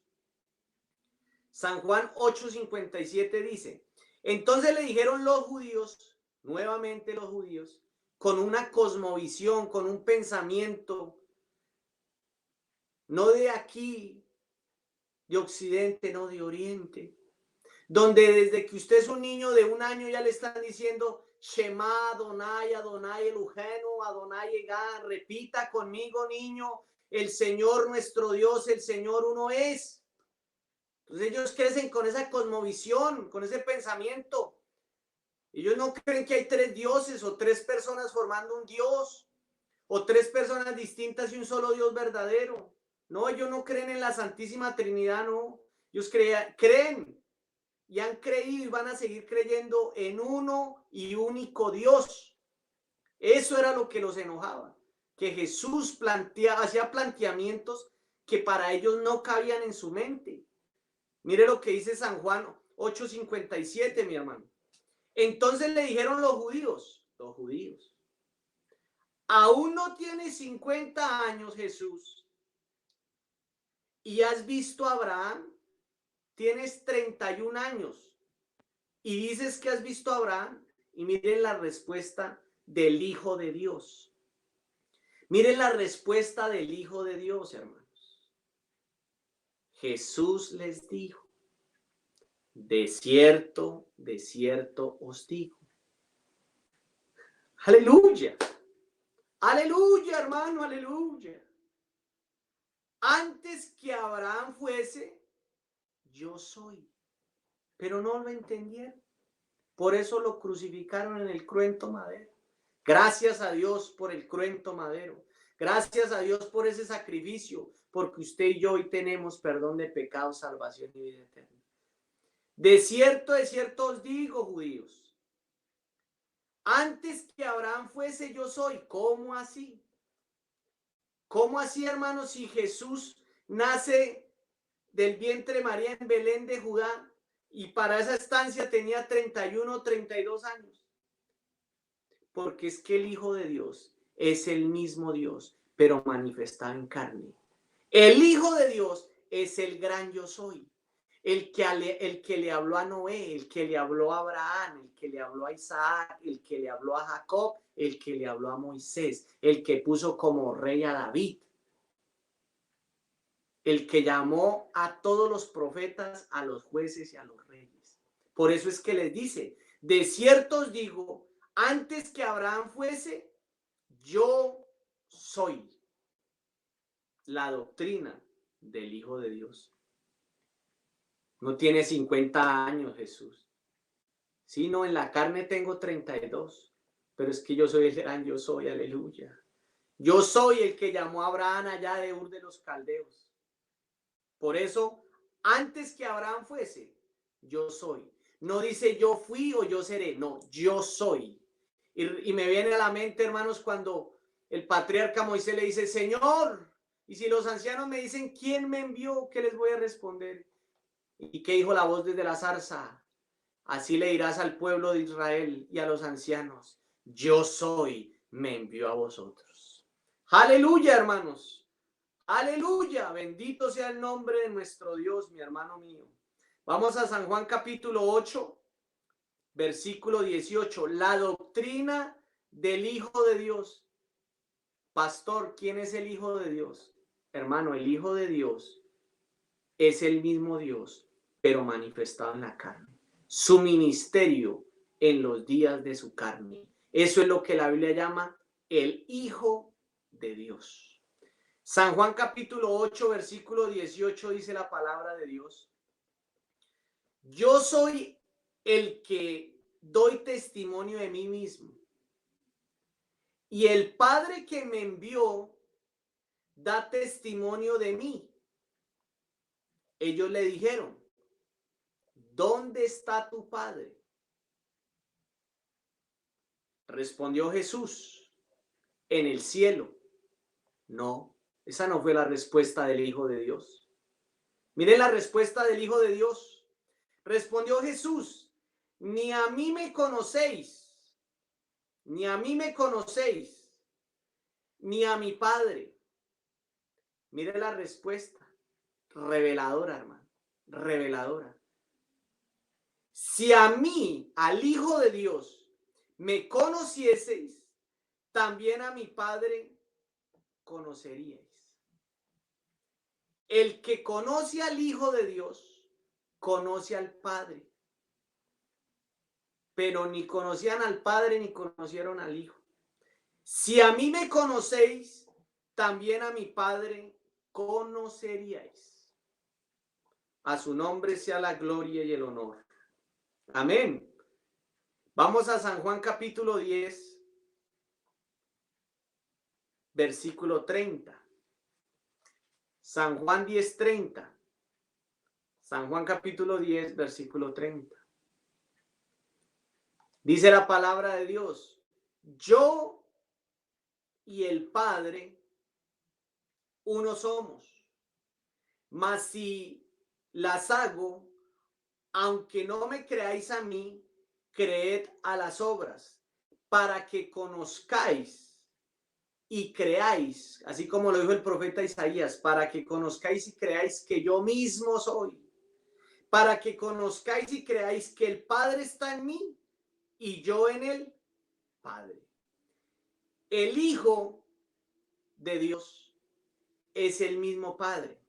San Juan 8:57 dice, entonces le dijeron los judíos, nuevamente los judíos, con una cosmovisión, con un pensamiento, no de aquí, de Occidente, no de Oriente, donde desde que usted es un niño de 1 año ya le están diciendo, Shema, Adonai, Adonai Elohenu, Adonai Egá, repita conmigo, niño, el Señor nuestro Dios, el Señor uno es. Entonces ellos crecen con esa cosmovisión, con ese pensamiento. Ellos no creen que hay 3 dioses o 3 personas formando un Dios o 3 personas distintas y un solo Dios verdadero. No, ellos no creen en la Santísima Trinidad, no. Ellos creen y han creído y van a seguir creyendo en uno y único Dios. Eso era lo que los enojaba, que Jesús hacía planteamientos que para ellos no cabían en su mente. Mire lo que dice San Juan 8:57, mi hermano. Entonces le dijeron los judíos, aún no tienes 50 años, Jesús, y has visto a Abraham, tienes 31 años, y dices que has visto a Abraham, y miren la respuesta del Hijo de Dios. Miren la respuesta del Hijo de Dios, hermanos. Jesús les dijo, de cierto os digo. Aleluya. Aleluya, hermano, aleluya. Antes que Abraham fuese, yo soy. Pero no lo entendieron. Por eso lo crucificaron en el cruento madero. Gracias a Dios por el cruento madero. Gracias a Dios por ese sacrificio, porque usted y yo hoy tenemos perdón de pecados, salvación y vida eterna. De cierto os digo, judíos, antes que Abraham fuese, yo soy. ¿Cómo así? ¿Cómo así, hermanos, si Jesús nace del vientre de María en Belén de Judá y para esa estancia tenía 31 o 32 años? Porque es que el Hijo de Dios es el mismo Dios, pero manifestado en carne. El Hijo de Dios es el gran yo soy. el que le habló a Noé, el que le habló a Abraham, el que le habló a Isaac, el que le habló a Jacob, el que le habló a Moisés, el que puso como rey a David, el que llamó a todos los profetas, a los jueces y a los reyes. Por eso es que les dice, de cierto os digo, antes que Abraham fuese, yo soy. La doctrina del Hijo de Dios. No tiene 50 años Jesús. Sí, no, en la carne tengo 32, pero es que yo soy el gran yo soy, aleluya. Yo soy el que llamó a Abraham allá de Ur de los Caldeos. Por eso, antes que Abraham fuese, yo soy. No dice yo fui o yo seré, no, yo soy. Y me viene a la mente, hermanos, cuando el patriarca Moisés le dice, Señor, y si los ancianos me dicen, ¿quién me envió? ¿Qué les voy a responder? ¿Y qué dijo la voz desde la zarza? Así le dirás al pueblo de Israel y a los ancianos, yo soy, me envió a vosotros. Aleluya, hermanos. Aleluya, bendito sea el nombre de nuestro Dios, mi hermano mío. Vamos a San Juan capítulo 8, versículo 18. La doctrina del Hijo de Dios. Pastor, ¿quién es el Hijo de Dios? Hermano, el Hijo de Dios es el mismo Dios, pero manifestado en la carne. Su ministerio en los días de su carne. Eso es lo que la Biblia llama el Hijo de Dios. San Juan capítulo 8, versículo 18 dice la palabra de Dios. Yo soy el que doy testimonio de mí mismo. Y el Padre que me envió da testimonio de mí. Ellos le dijeron, ¿dónde está tu Padre? Respondió Jesús, en el cielo. No, esa no fue la respuesta del Hijo de Dios. Mire la respuesta del Hijo de Dios. Respondió Jesús, ni a mí me conocéis, ni a mí me conocéis, ni a mi Padre. Mire la respuesta, reveladora, hermano, reveladora. Si a mí, al Hijo de Dios, me conocieseis, también a mi Padre conoceríais. El que conoce al Hijo de Dios, conoce al Padre. Pero ni conocían al Padre ni conocieron al Hijo. Si a mí me conocéis, también a mi Padre conoceríais. A su nombre sea la gloria y el honor. Amén. Vamos a San Juan capítulo 10, versículo 30. San Juan 10:30. San Juan capítulo 10, versículo 30. Dice la palabra de Dios, yo y el Padre uno somos. Mas si las hago, aunque no me creáis a mí, creed a las obras, para que conozcáis y creáis, así como lo dijo el profeta Isaías, para que conozcáis y creáis que yo mismo soy, para que conozcáis y creáis que el Padre está en mí y yo en el Padre. El Hijo de Dios es el mismo Padre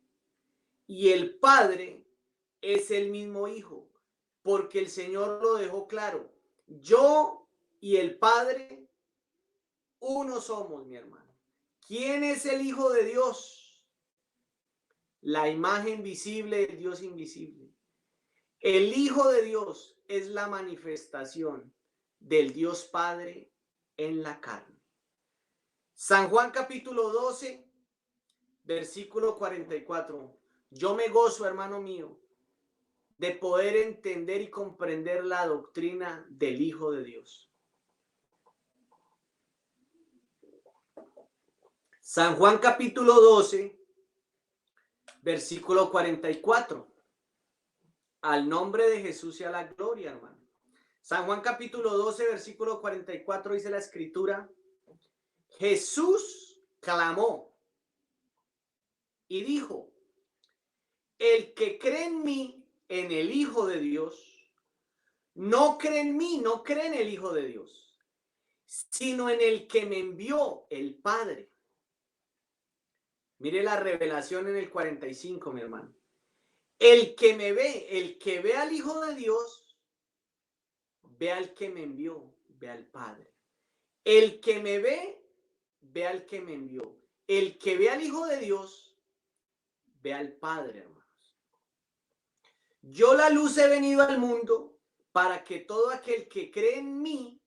y el Padre es el mismo Hijo, porque el Señor lo dejó claro. Yo y el Padre uno somos, mi hermano. ¿Quién es el Hijo de Dios? La imagen visible del Dios invisible. El Hijo de Dios es la manifestación del Dios Padre en la carne. San Juan capítulo 12, versículo 44. Yo me gozo, hermano mío, de poder entender y comprender la doctrina del Hijo de Dios. San Juan capítulo 12, versículo 44. Al nombre de Jesús sea la gloria, hermano. San Juan capítulo 12, versículo 44 dice la escritura, Jesús clamó y dijo, el que cree en mí, en el Hijo de Dios, no cree en mí, no cree en el Hijo de Dios, sino en el que me envió, el Padre. Mire la revelación en el 45, mi hermano. El que me ve, el que ve al Hijo de Dios, ve al que me envió, ve al Padre. El que me ve al que me envió. El que ve al Hijo de Dios, ve al Padre, hermanos. Yo la luz he venido al mundo para que todo aquel que cree en mí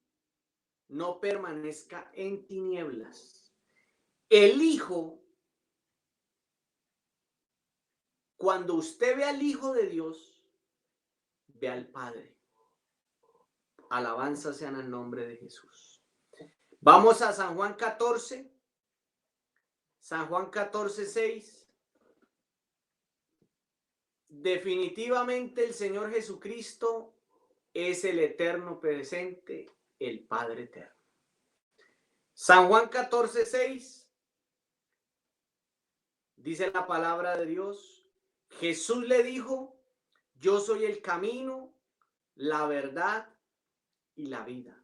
no permanezca en tinieblas. El Hijo, cuando usted ve al Hijo de Dios, ve al Padre. Alabanza sean al nombre de Jesús. Vamos a San Juan 14. San Juan 14, 6. Definitivamente el Señor Jesucristo es el eterno presente, el Padre eterno. San Juan 14, 6. Dice la palabra de Dios. Jesús le dijo: yo soy el camino, la verdad y la vida.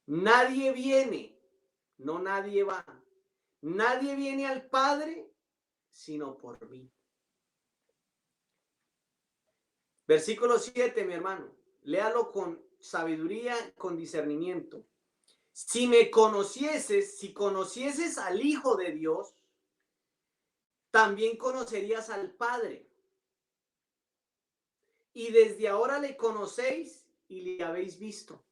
Nadie viene, no nadie va. Nadie viene al Padre sino por mí. Versículo 7, mi hermano. Léalo con sabiduría, con discernimiento. Si me conocieses, si conocieses al Hijo de Dios, también conocerías al Padre. Y desde ahora le conocéis y le habéis visto.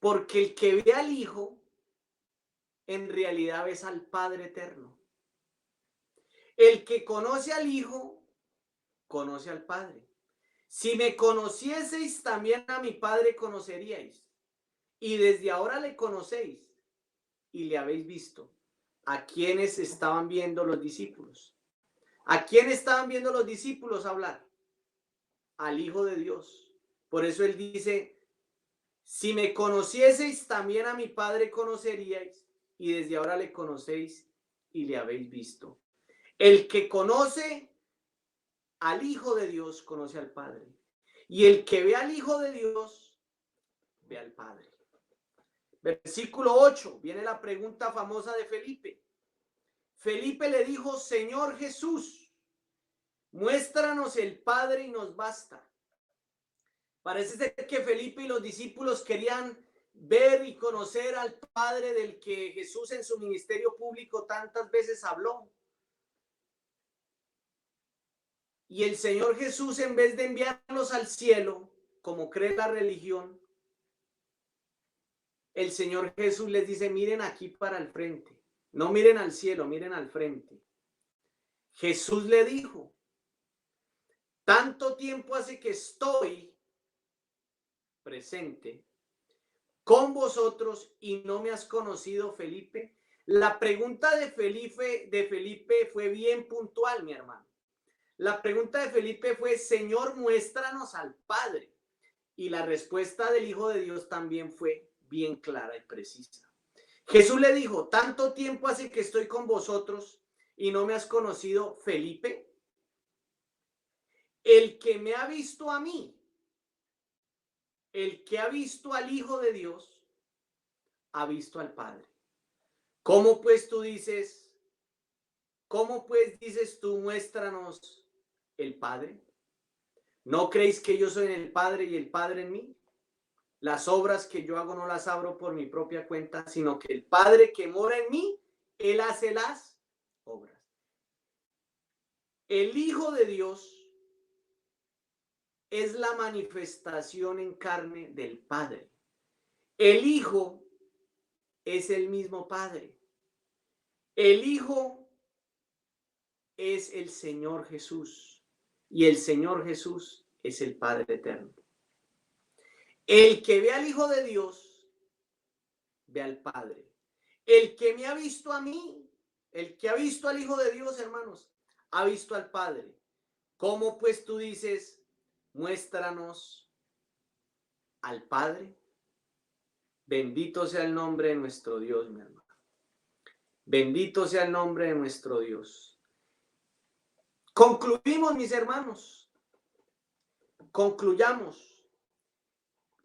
Porque el que ve al Hijo, en realidad ves al Padre eterno. El que conoce al Hijo, conoce al Padre. Si me conocieseis, también a mi Padre conoceríais. Y desde ahora le conocéis y le habéis visto. ¿A quiénes estaban viendo los discípulos? ¿A quién estaban viendo los discípulos hablar? Al Hijo de Dios. Por eso él dice: si me conocieseis, también a mi Padre conoceríais, y desde ahora le conocéis y le habéis visto. El que conoce al Hijo de Dios conoce al Padre. Y el que ve al Hijo de Dios ve al Padre. Versículo 8, viene la pregunta famosa de Felipe. Felipe le dijo: Señor Jesús, muéstranos el Padre y nos basta. Parece ser que Felipe y los discípulos querían ver y conocer al Padre del que Jesús en su ministerio público tantas veces habló. Y el Señor Jesús, en vez de enviarlos al cielo, como cree la religión, el Señor Jesús les dice: miren aquí para el frente. No miren al cielo, miren al frente. Jesús le dijo: tanto tiempo hace que estoy presente con vosotros y no me has conocido, Felipe. La pregunta de Felipe fue bien puntual, mi hermano. La pregunta de Felipe fue: Señor, muéstranos al Padre. Y la respuesta del Hijo de Dios también fue bien clara y precisa. Jesús le dijo: tanto tiempo hace que estoy con vosotros y no me has conocido, Felipe. El que me ha visto a mí, el que ha visto al Hijo de Dios, ha visto al Padre. ¿Cómo pues dices tú, muéstranos el Padre? ¿No creéis que yo soy en el Padre y el Padre en mí? Las obras que yo hago no las abro por mi propia cuenta, sino que el Padre que mora en mí, Él hace las obras. El Hijo de Dios es la manifestación en carne del Padre. El Hijo es el mismo Padre. El Hijo es el Señor Jesús y el Señor Jesús es el Padre eterno. El que ve al Hijo de Dios ve al Padre. El que me ha visto a mí, el que ha visto al Hijo de Dios, hermanos, ha visto al Padre. ¿Cómo pues tú dices, muéstranos al Padre? Bendito sea el nombre de nuestro Dios, mi hermano. Bendito sea el nombre de nuestro Dios. Concluimos, mis hermanos. concluyamos.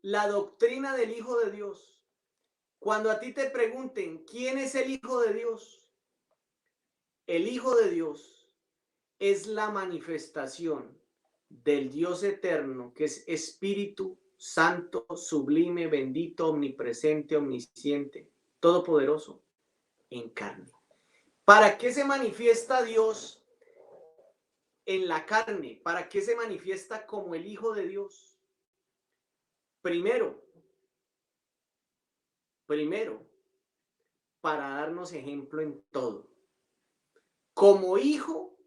La doctrina del Hijo de Dios. Cuando a ti te pregunten, ¿quién es el Hijo de Dios? El Hijo de Dios es la manifestación del Dios eterno, que es Espíritu Santo, sublime, bendito, omnipresente, omnisciente, todopoderoso, en carne. ¿Para qué se manifiesta Dios en la carne? ¿Para qué se manifiesta como el Hijo de Dios? Primero, para darnos ejemplo en todo. Como hijo,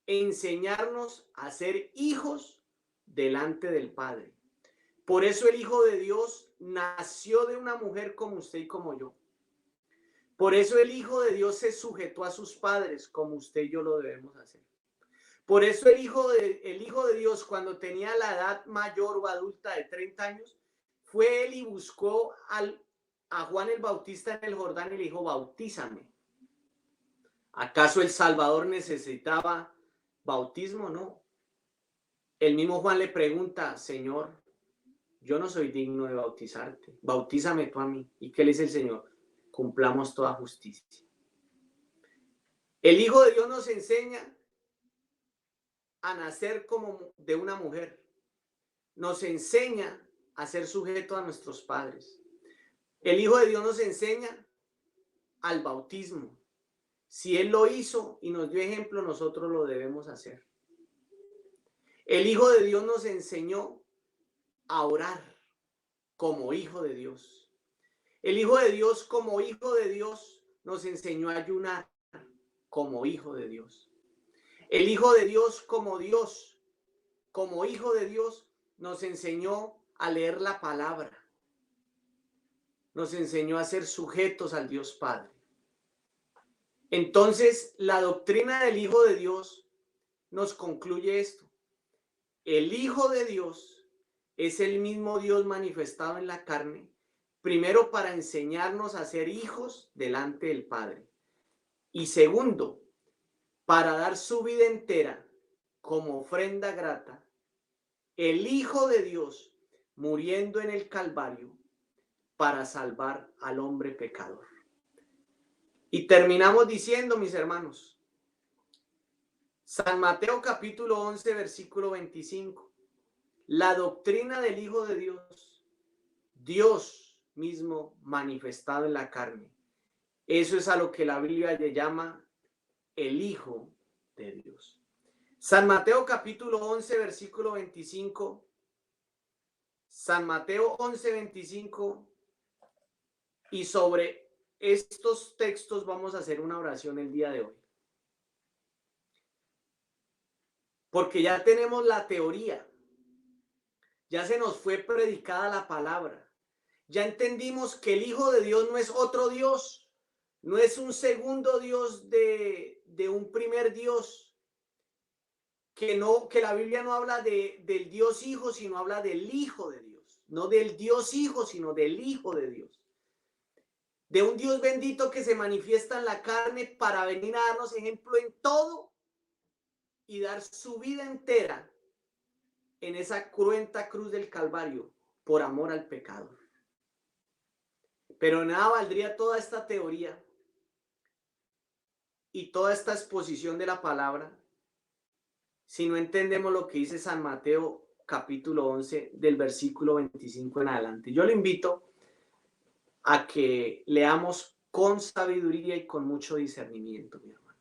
enseñarnos a ser hijos delante del Padre. Por eso el Hijo de Dios nació de una mujer como usted y como yo. Por eso el Hijo de Dios se sujetó a sus padres como usted y yo lo debemos hacer. Por eso el Hijo de Dios, cuando tenía la edad mayor o adulta de 30 años, fue él y buscó a Juan el Bautista en el Jordán y le dijo, bautízame. ¿Acaso el Salvador necesitaba bautismo? No. El mismo Juan le pregunta, Señor, yo no soy digno de bautizarte, bautízame tú a mí. ¿Y qué le dice el Señor? Cumplamos toda justicia. El Hijo de Dios nos enseña a nacer como de una mujer. Nos enseña a ser sujeto a nuestros padres. El Hijo de Dios nos enseña al bautismo. Si Él lo hizo y nos dio ejemplo, nosotros lo debemos hacer. El Hijo de Dios nos enseñó a orar como Hijo de Dios. El Hijo de Dios como Hijo de Dios nos enseñó a ayunar como Hijo de Dios. El Hijo de Dios como Hijo de Dios, nos enseñó a leer la palabra. Nos enseñó a ser sujetos al Dios Padre. Entonces, la doctrina del Hijo de Dios nos concluye esto. El Hijo de Dios es el mismo Dios manifestado en la carne, primero para enseñarnos a ser hijos delante del Padre. Y segundo, para dar su vida entera como ofrenda grata, el Hijo de Dios muriendo en el Calvario para salvar al hombre pecador. Y terminamos diciendo, mis hermanos, San Mateo capítulo 11, versículo 25, la doctrina del Hijo de Dios, Dios mismo manifestado en la carne. Eso es a lo que la Biblia le llama el Hijo de Dios. San Mateo capítulo 11, versículo 25. San Mateo 11, 25. Y sobre estos textos vamos a hacer una oración el día de hoy. Porque ya tenemos la teoría. Ya se nos fue predicada la palabra. Ya entendimos que el Hijo de Dios no es otro Dios. No es un segundo Dios de un primer Dios. Que la Biblia no habla del Dios Hijo, sino habla del Hijo de Dios. No del Dios Hijo, sino del Hijo de Dios. De un Dios bendito que se manifiesta en la carne para venir a darnos ejemplo en todo y dar su vida entera en esa cruenta cruz del Calvario por amor al pecador. Pero nada valdría toda esta teoría y toda esta exposición de la palabra si no entendemos lo que dice San Mateo capítulo 11 del versículo 25 en adelante. Yo le invito a que leamos con sabiduría y con mucho discernimiento, mi hermano.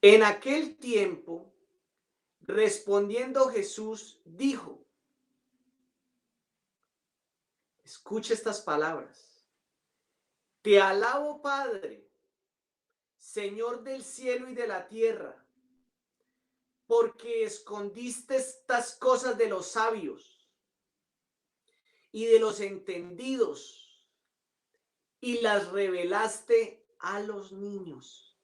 En aquel tiempo, respondiendo Jesús, dijo, escuche estas palabras, te alabo, Padre, Señor del cielo y de la tierra, porque escondiste estas cosas de los sabios y de los entendidos y las revelaste a los niños.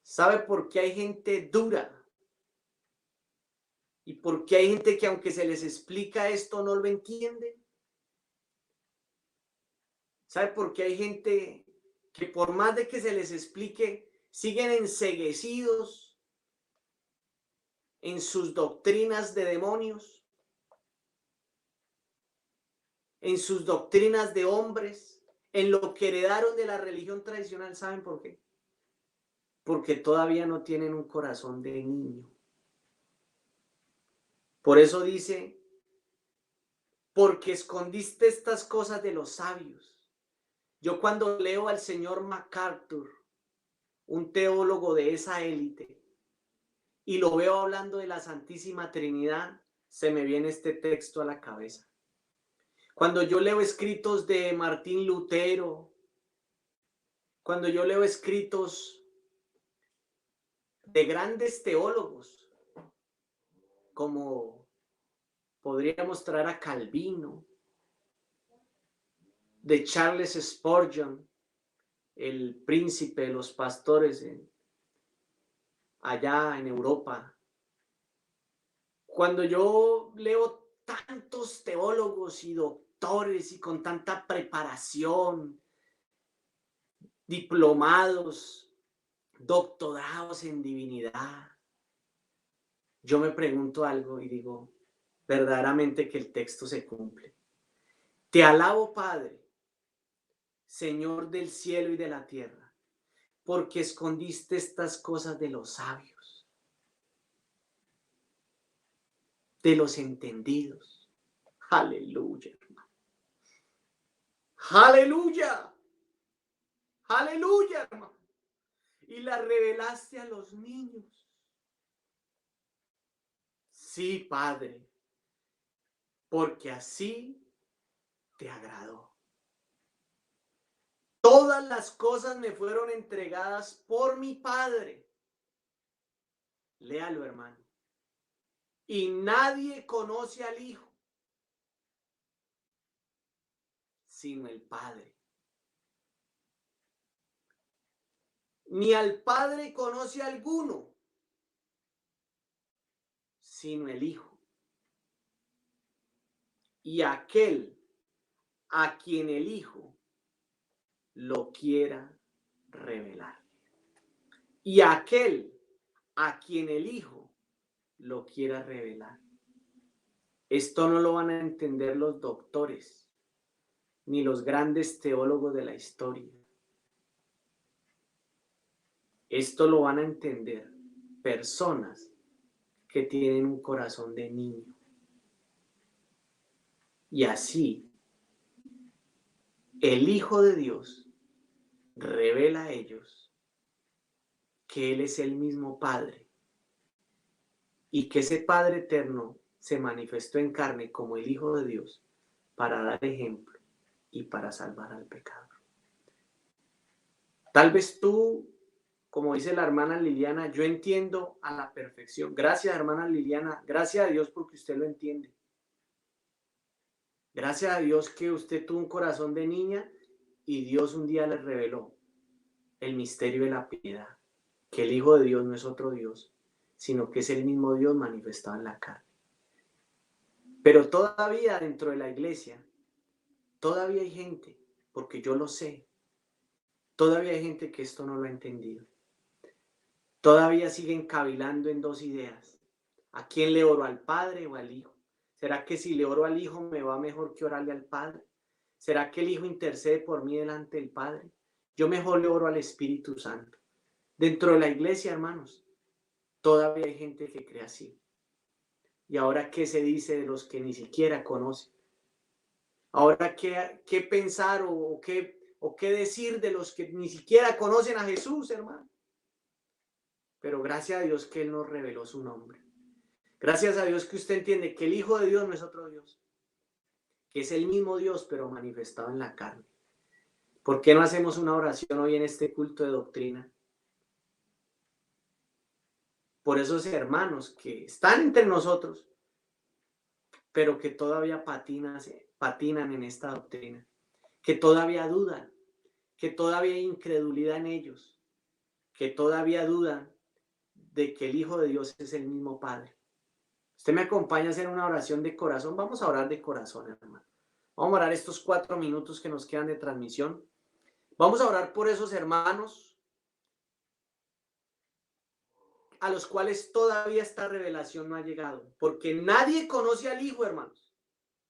¿Sabe por qué hay gente dura? ¿Y por qué hay gente que aunque se les explica esto no lo entiende? ¿Sabe por qué hay gente que por más de que se les explique siguen enceguecidos en sus doctrinas de demonios, en sus doctrinas de hombres, en lo que heredaron de la religión tradicional. ¿Saben por qué? Porque todavía no tienen un corazón de niño. Por eso dice, porque escondiste estas cosas de los sabios. Yo cuando leo al señor MacArthur, un teólogo de esa élite, y lo veo hablando de la Santísima Trinidad, se me viene este texto a la cabeza. Cuando yo leo escritos de Martín Lutero, cuando yo leo escritos de grandes teólogos, como podríamos traer a Calvino, de Charles Spurgeon, el príncipe de los pastores allá en Europa. Cuando yo leo tantos teólogos y doctores y con tanta preparación, diplomados, doctorados en divinidad, yo me pregunto algo y digo, verdaderamente que el texto se cumple. Te alabo, Padre, Señor del cielo y de la tierra, porque escondiste estas cosas de los sabios, de los entendidos. Aleluya, hermano. Aleluya. Aleluya, hermano. Y la revelaste a los niños. Sí, Padre, porque así te agradó. Todas las cosas me fueron entregadas por mi Padre. Léalo, hermano. Y nadie conoce al Hijo sino el Padre. Ni al Padre conoce alguno sino el Hijo. Y aquel a quien el Hijo lo quiera revelar. Y aquel a quien el Hijo lo quiera revelar. Esto no lo van a entender los doctores, ni los grandes teólogos de la historia. Esto lo van a entender personas que tienen un corazón de niño. Y así, el Hijo de Dios revela a ellos que Él es el mismo Padre y que ese Padre eterno se manifestó en carne como el Hijo de Dios para dar ejemplo y para salvar al pecador. Tal vez tú, como dice la hermana Liliana, yo entiendo a la perfección. Gracias, hermana Liliana. Gracias a Dios porque usted lo entiende. Gracias a Dios que usted tuvo un corazón de niña y Dios un día le reveló el misterio de la piedad, que el Hijo de Dios no es otro Dios, sino que es el mismo Dios manifestado en la carne. Pero todavía dentro de la iglesia, todavía hay gente, porque yo lo sé, todavía hay gente que esto no lo ha entendido. Todavía siguen cavilando en dos ideas. ¿A quién le oro, al Padre o al Hijo? ¿Será que si le oro al Hijo me va mejor que orarle al Padre? ¿Será que el Hijo intercede por mí delante del Padre? Yo mejor le oro al Espíritu Santo. Dentro de la iglesia, hermanos, todavía hay gente que cree así. ¿Y ahora qué se dice de los que ni siquiera conocen? Ahora, ¿qué pensar o qué decir de los que ni siquiera conocen a Jesús, hermano? Pero gracias a Dios que Él nos reveló su nombre. Gracias a Dios que usted entiende que el Hijo de Dios no es otro Dios, que es el mismo Dios, pero manifestado en la carne. ¿Por qué no hacemos una oración hoy en este culto de doctrina? Por esos hermanos que están entre nosotros, pero que todavía patinan en esta doctrina, que todavía dudan, que todavía hay incredulidad en ellos, que todavía dudan de que el Hijo de Dios es el mismo Padre. Usted me acompaña a hacer una oración de corazón. Vamos a orar de corazón, hermano. Vamos a orar estos 4 minutos que nos quedan de transmisión. Vamos a orar por esos hermanos a los cuales todavía esta revelación no ha llegado, porque nadie conoce al Hijo, hermanos,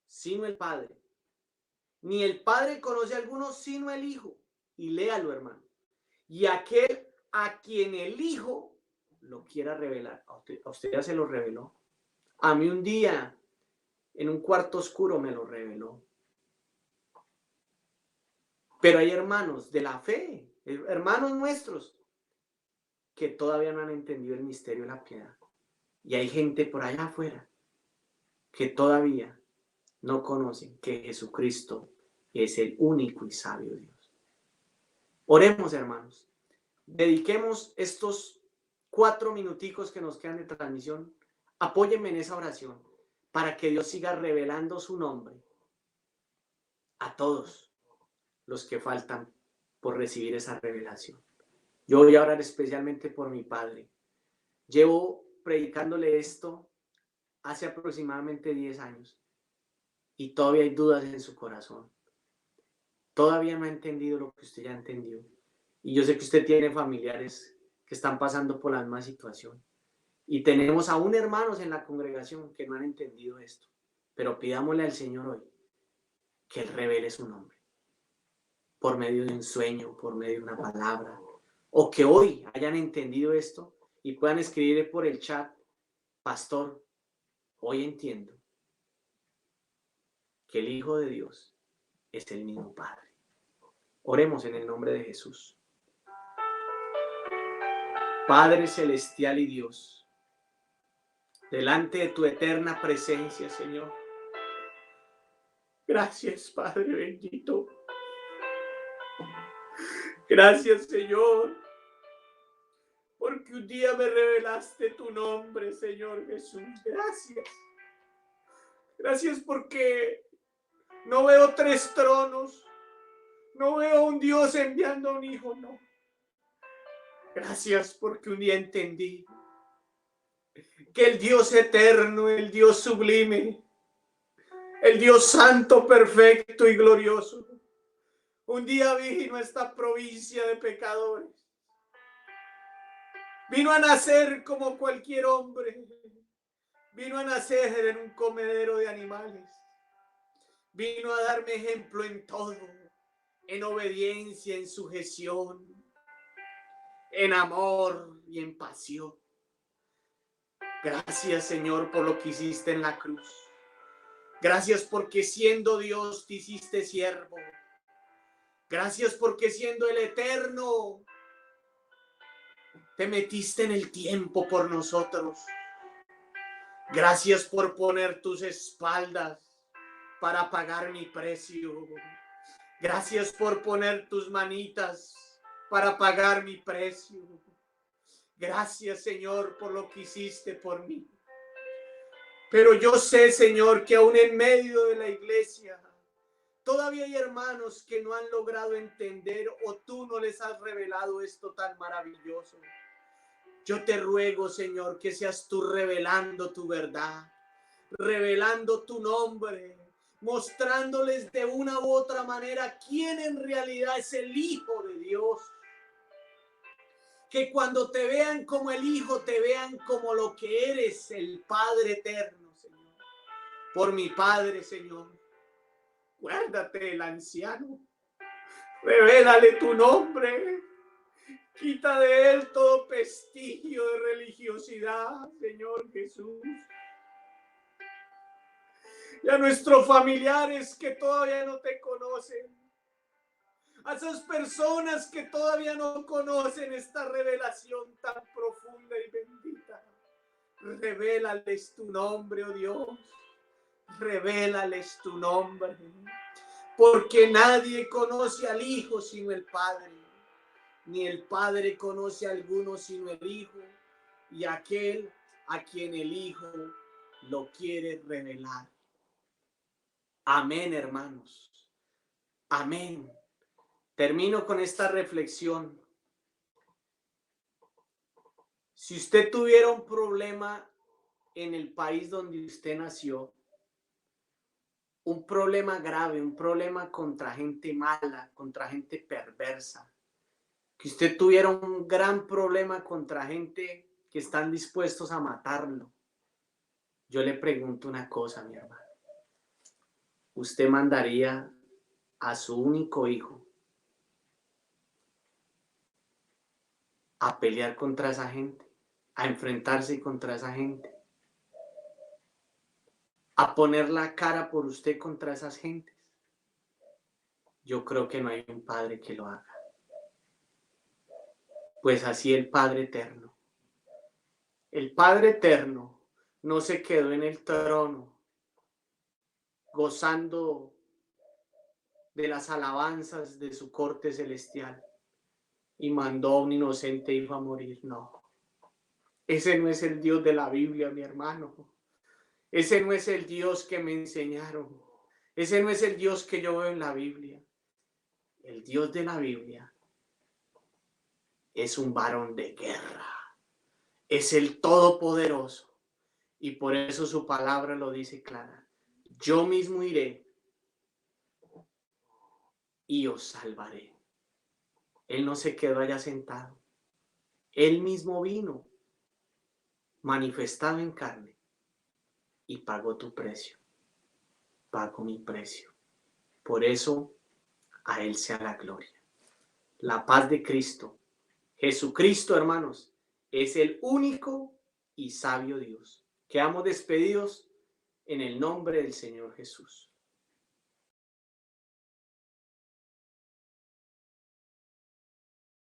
sino el Padre. Ni el Padre conoce a alguno sino el Hijo. Y léalo, hermano. Y aquel a quien el Hijo lo quiera revelar. A usted ya se lo reveló. A mí un día, en un cuarto oscuro, me lo reveló. Pero hay hermanos de la fe, hermanos nuestros, que todavía no han entendido el misterio de la piedad. Y hay gente por allá afuera que todavía no conocen que Jesucristo es el único y sabio Dios. Oremos, hermanos. Dediquemos estos 4 minuticos que nos quedan de transmisión. Apóyenme en esa oración para que Dios siga revelando su nombre a todos los que faltan por recibir esa revelación. Yo voy a orar especialmente por mi padre. Llevo predicándole esto hace aproximadamente 10 años y todavía hay dudas en su corazón. Todavía no ha entendido lo que usted ya entendió. Y yo sé que usted tiene familiares que están pasando por la misma situación. Y tenemos aún hermanos en la congregación que no han entendido esto. Pero pidámosle al Señor hoy que Él revele su nombre. Por medio de un sueño, por medio de una palabra. O que hoy hayan entendido esto y puedan escribir por el chat: pastor, hoy entiendo que el Hijo de Dios es el mismo Padre. Oremos en el nombre de Jesús. Padre celestial y Dios, delante de tu eterna presencia, Señor. Gracias, Padre bendito. Gracias, Señor, porque un día me revelaste tu nombre, Señor Jesús. Gracias. Gracias porque no veo 3 tronos. No veo un Dios enviando a un hijo, no. Gracias porque un día entendí que el Dios eterno, el Dios sublime, el Dios santo, perfecto y glorioso, un día vino a esta provincia de pecadores. Vino a nacer como cualquier hombre. Vino a nacer en un comedero de animales. Vino a darme ejemplo en todo, en obediencia, en sujeción, en amor y en pasión. Gracias, Señor, por lo que hiciste en la cruz. Gracias porque siendo Dios te hiciste siervo. Gracias porque siendo el eterno te metiste en el tiempo por nosotros. Gracias por poner tus espaldas para pagar mi precio. Gracias por poner tus manitas para pagar mi precio. Gracias, Señor, por lo que hiciste por mí. Pero yo sé, Señor, que aún en medio de la iglesia todavía hay hermanos que no han logrado entender o tú no les has revelado esto tan maravilloso. Yo te ruego, Señor, que seas tú revelando tu verdad, revelando tu nombre, mostrándoles de una u otra manera quién en realidad es el Hijo de Dios. Que cuando te vean como el Hijo, te vean como lo que eres, el Padre eterno, Señor. Por mi Padre, Señor, guárdate el anciano, revélale tu nombre, quita de él todo vestigio de religiosidad, Señor Jesús. Y a nuestros familiares que todavía no te conocen, a esas personas que todavía no conocen esta revelación tan profunda y bendita, revélales tu nombre, oh Dios, revélales tu nombre, porque nadie conoce al Hijo sino el Padre, ni el Padre conoce a alguno sino el Hijo, y aquel a quien el Hijo lo quiere revelar. Amén, hermanos. Amén. Termino con esta reflexión. Si usted tuviera un problema en el país donde usted nació, un problema grave, un problema contra gente mala, contra gente perversa, que usted tuviera un gran problema contra gente que están dispuestos a matarlo. Yo le pregunto una cosa, mi hermano. ¿Usted mandaría a su único hijo a pelear contra esa gente, a enfrentarse contra esa gente, a poner la cara por usted contra esas gentes? Yo creo que no hay un padre que lo haga. Pues así el Padre Eterno. El Padre Eterno no se quedó en el trono gozando de las alabanzas de su corte celestial y mandó a un inocente hijo a morir. No, ese no es el Dios de la Biblia, mi hermano. Ese no es el Dios que me enseñaron. Ese no es el Dios que yo veo en la Biblia. El Dios de la Biblia es un varón de guerra. Es el Todopoderoso. Y por eso su palabra lo dice clara. Yo mismo iré y os salvaré. Él no se quedó allá sentado. Él mismo vino, manifestado en carne, y pagó tu precio. Pagó mi precio. Por eso a Él sea la gloria. La paz de Cristo. Jesucristo, hermanos, es el único y sabio Dios. Quedamos despedidos en el nombre del Señor Jesús.